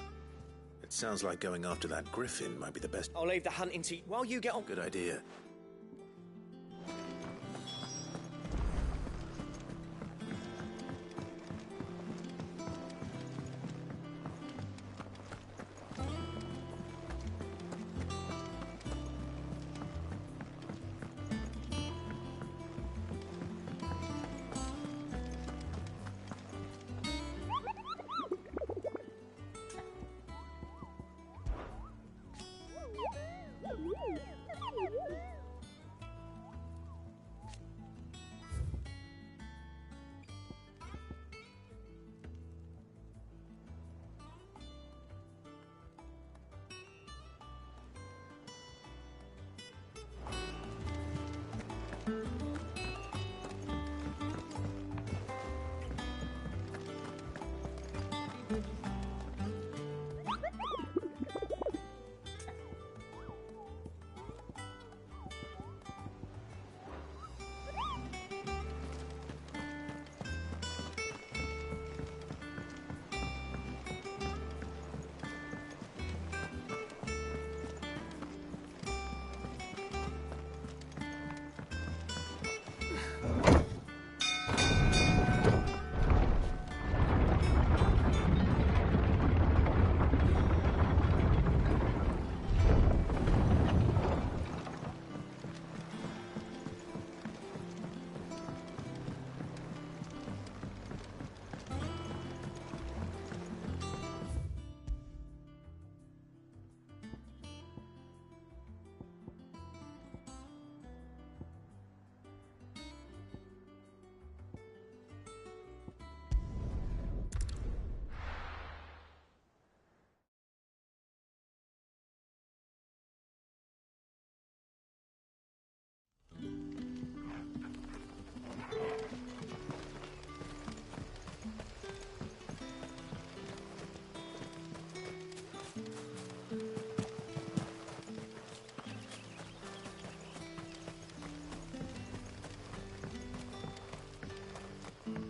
it sounds like going after that griffin might be the best... I'll leave the hunting to you while you get on... Good idea.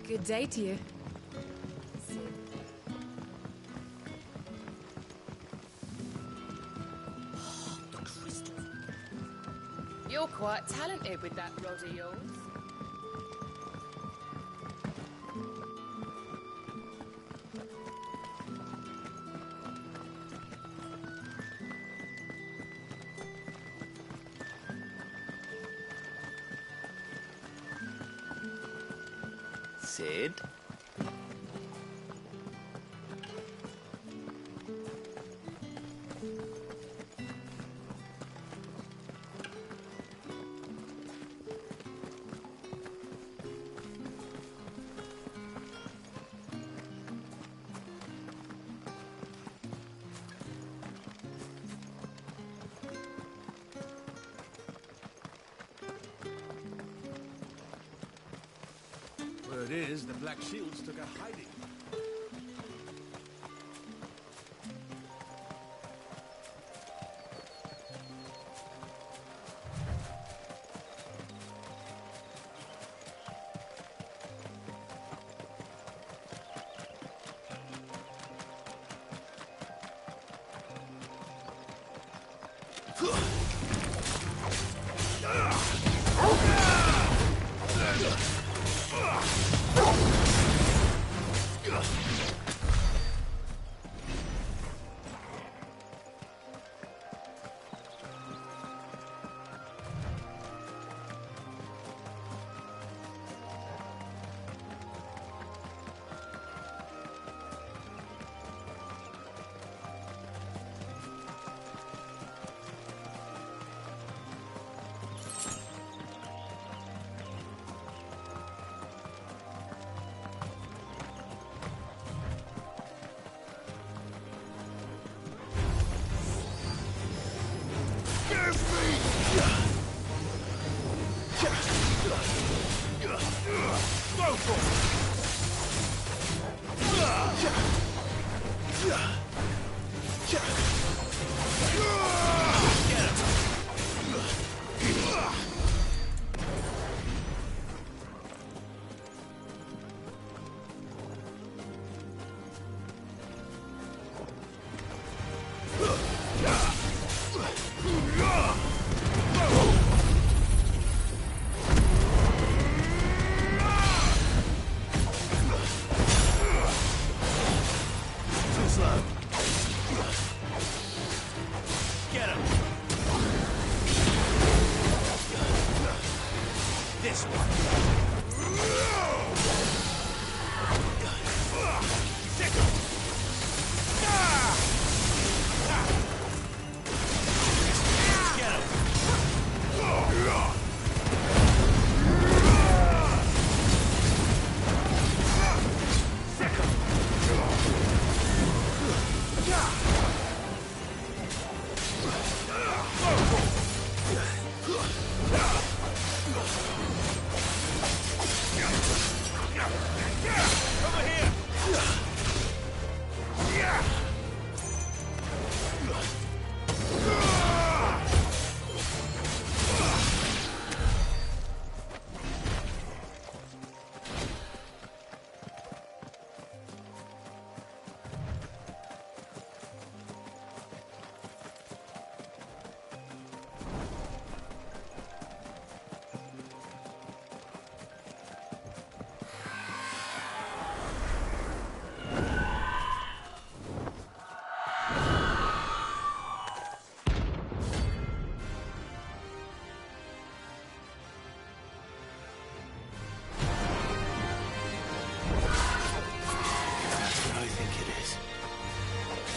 Good day to you. You're quite talented with that rod of yours. Sid? Word is, the Black Shields took a hiding.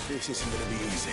This isn't gonna be easy.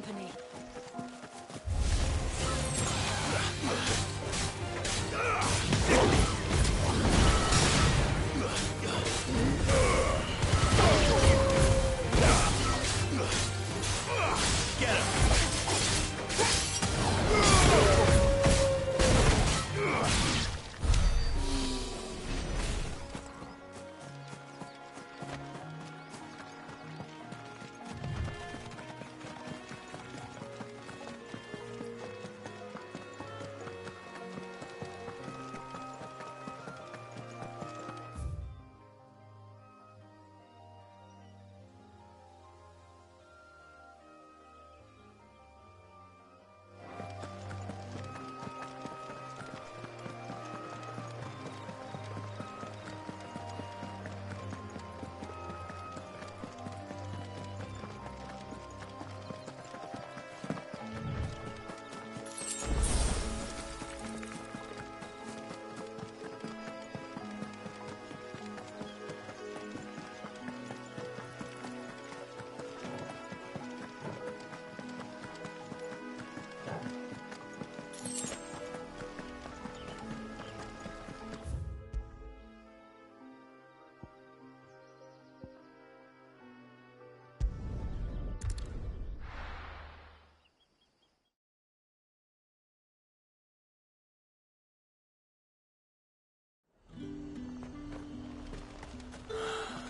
company.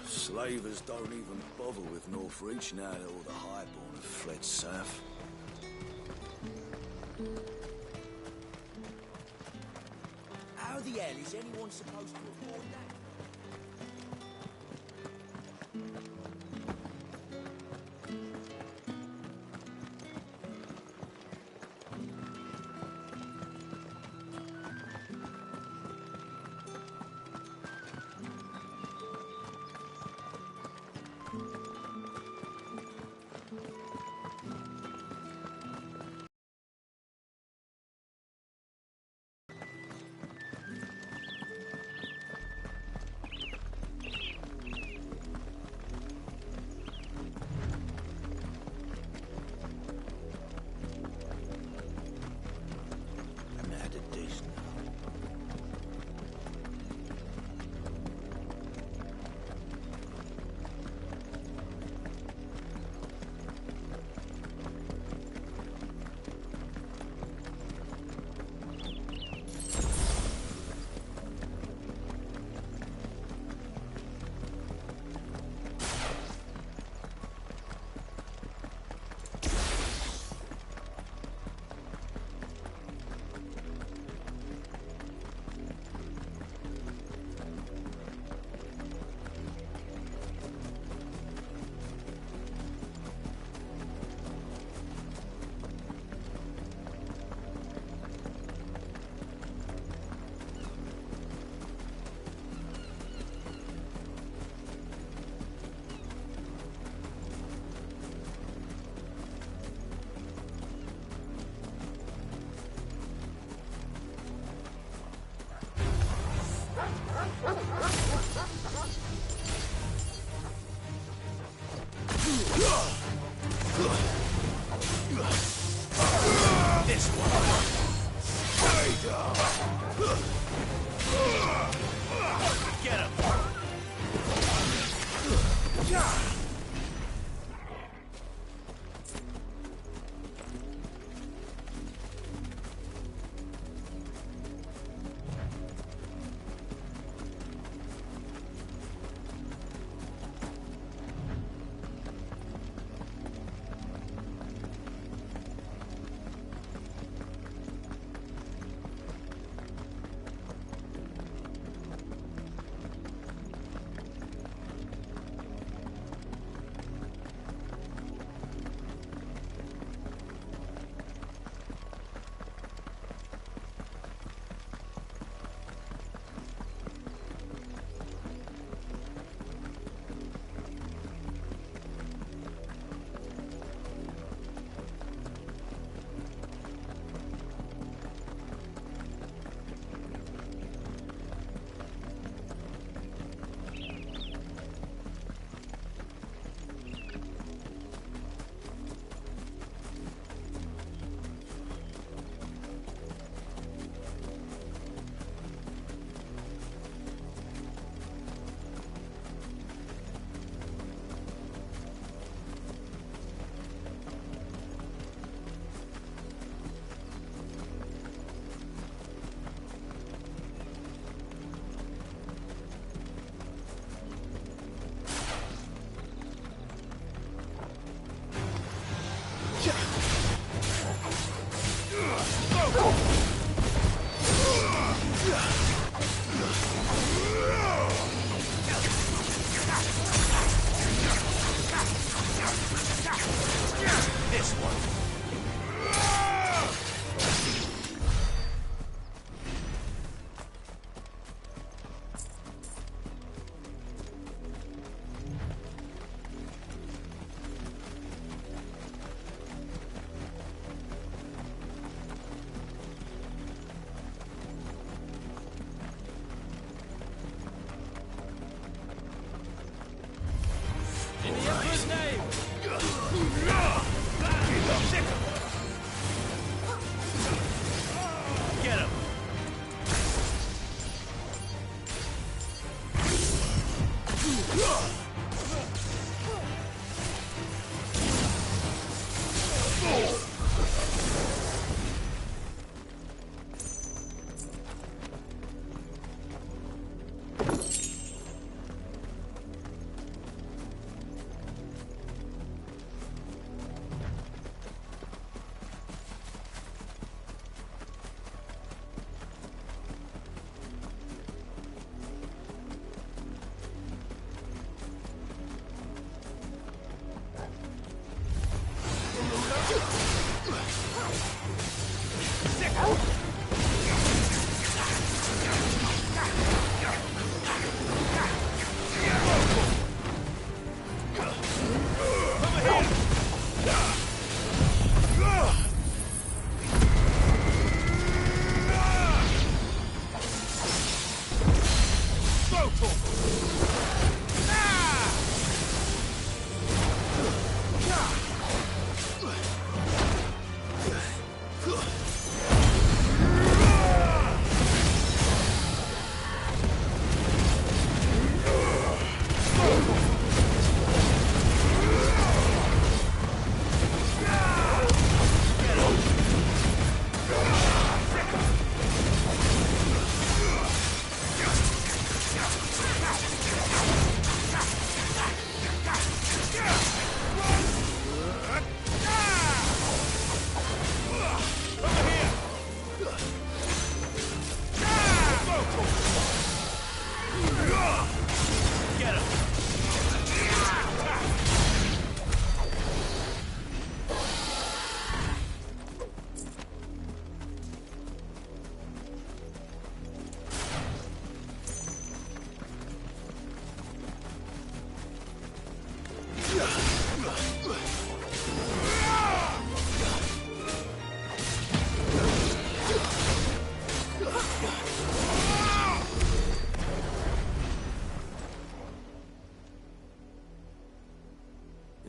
Slavers don't even bother with Northreach now that all the highborn have fled south. How the hell is anyone supposed to afford that? This one. Stay down. Get him. This one. In the Emperor's name! Get him!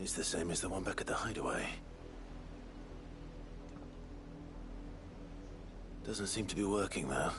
It's the same as the one back at the hideaway. Doesn't seem to be working, though.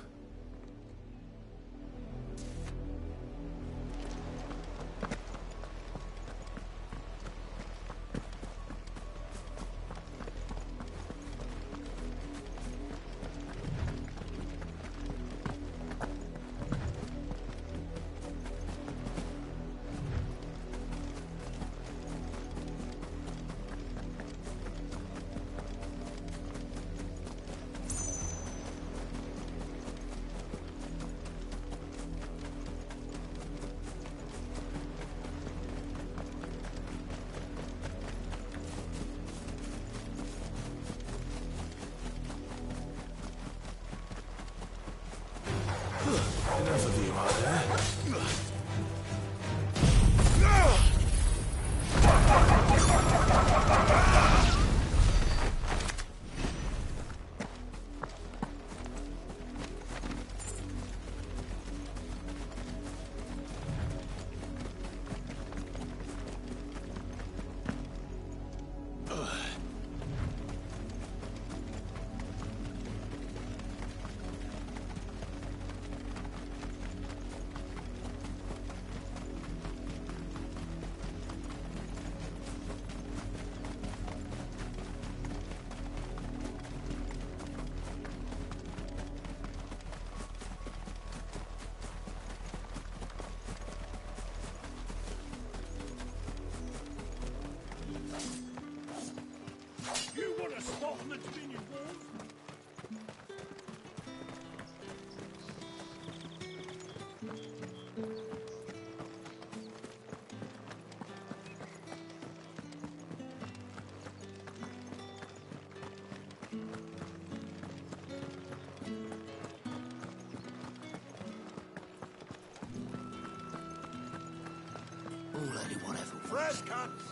bloody whatever. Fresh cuts!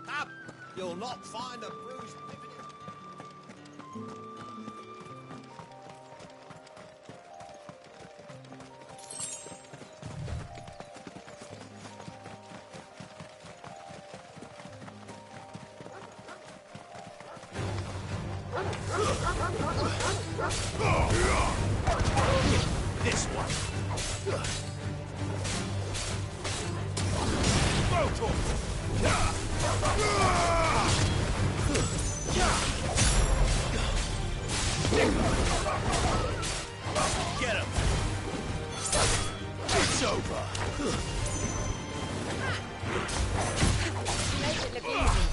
Up! You'll not find a bruised pippin. This one. Get him! It's over. Make it look easy.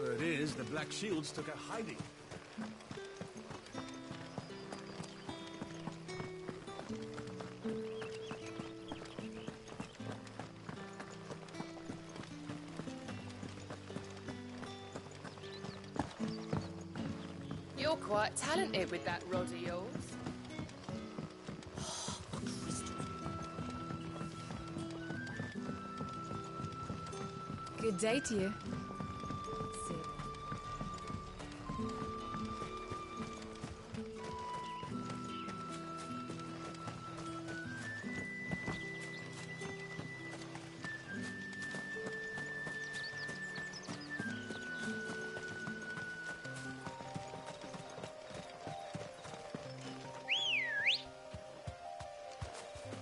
Word is, the Black Shields took a hiding. You're quite talented with that rod of yours. Good day to you.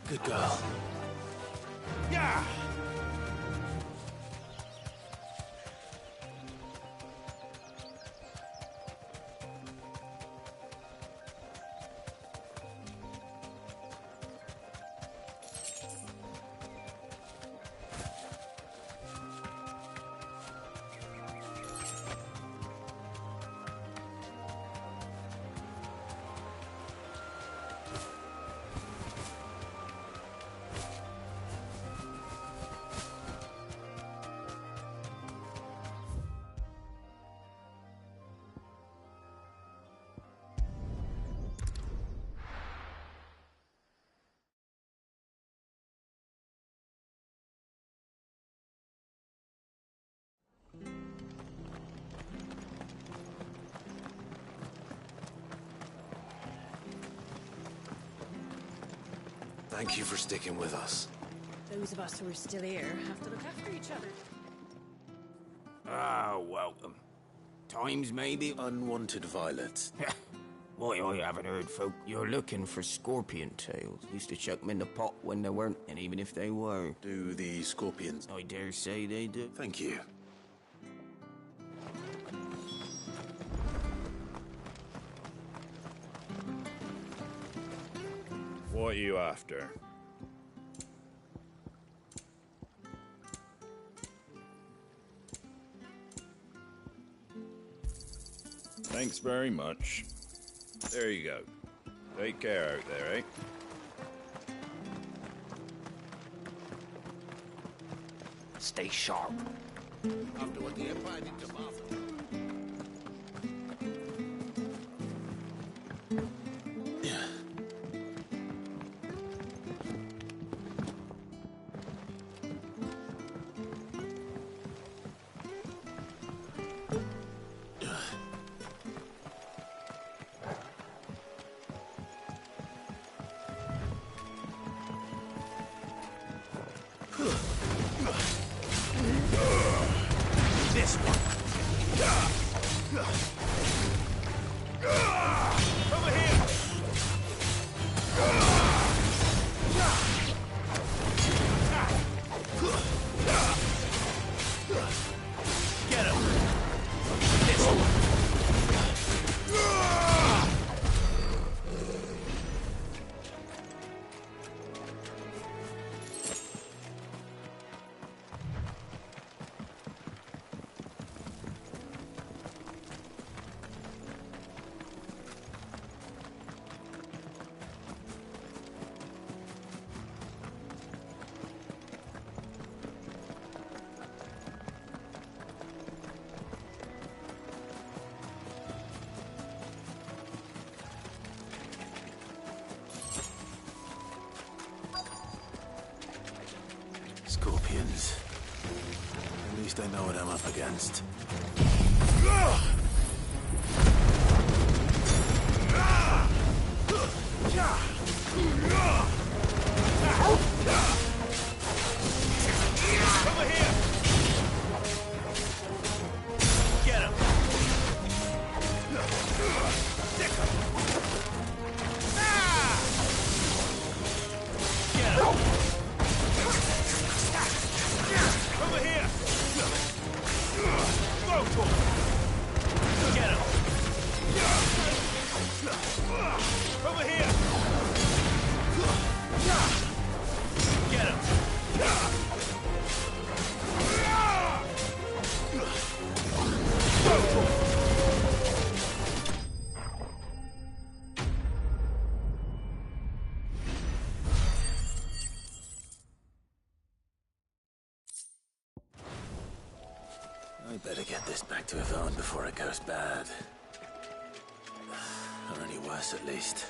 Good girl. Yeah! Thank you for sticking with us. Those of us who are still here have to look after each other. Ah, welcome. Times maybe... Unwanted violets. Why, I haven't heard folk. You're looking for scorpion tails. Used to chuck them in the pot when there weren't, and even if they were. Do the scorpions? I dare say they do. Thank you. What are you after? Thanks very much. There you go. Take care out there, eh? Stay sharp. After what the Empire did to Martha. This one. Over here. Get him. This one. Scorpions. At least I know what I'm up against. Over here. Get him. Stick him. Get him. Over here! Go for it! Get him! Over here! Get him! Go for it! I better get this back to Yvonne before it goes bad. Or any worse, at least.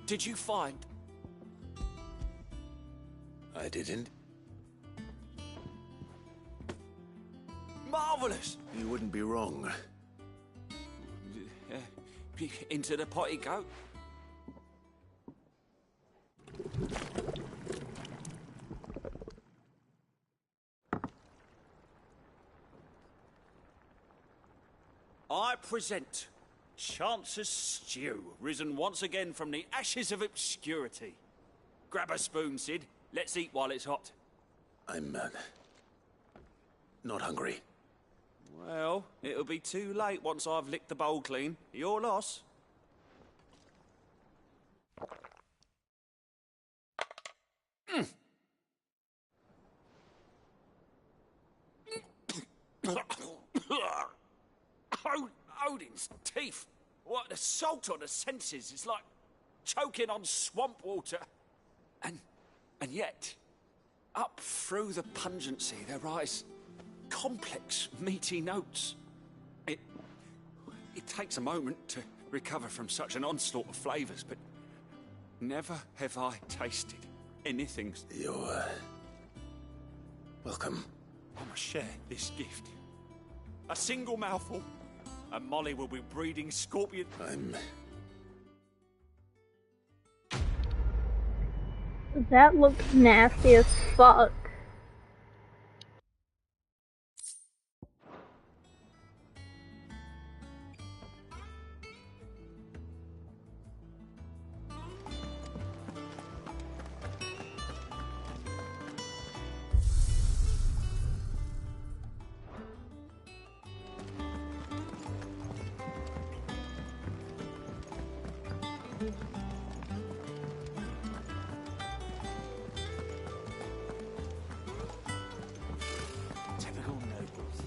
Did you find... I didn't. marvellous. You wouldn't be wrong. Into the pot it go. I present Chance's Stew, risen once again from the ashes of obscurity. Grab a spoon, Sid. Let's eat while it's hot. I'm, not hungry. Well, it'll be too late once I've licked the bowl clean. Your loss. Odin's teeth. What, the salt on the senses. It's like choking on swamp water. And yet, up through the pungency, there rise complex, meaty notes. It takes a moment to recover from such an onslaught of flavours, but never have I tasted anything. You're, welcome. I must share this gift. A single mouthful, and Molly will be breeding scorpion. That looks nasty as fuck. Typical nobles.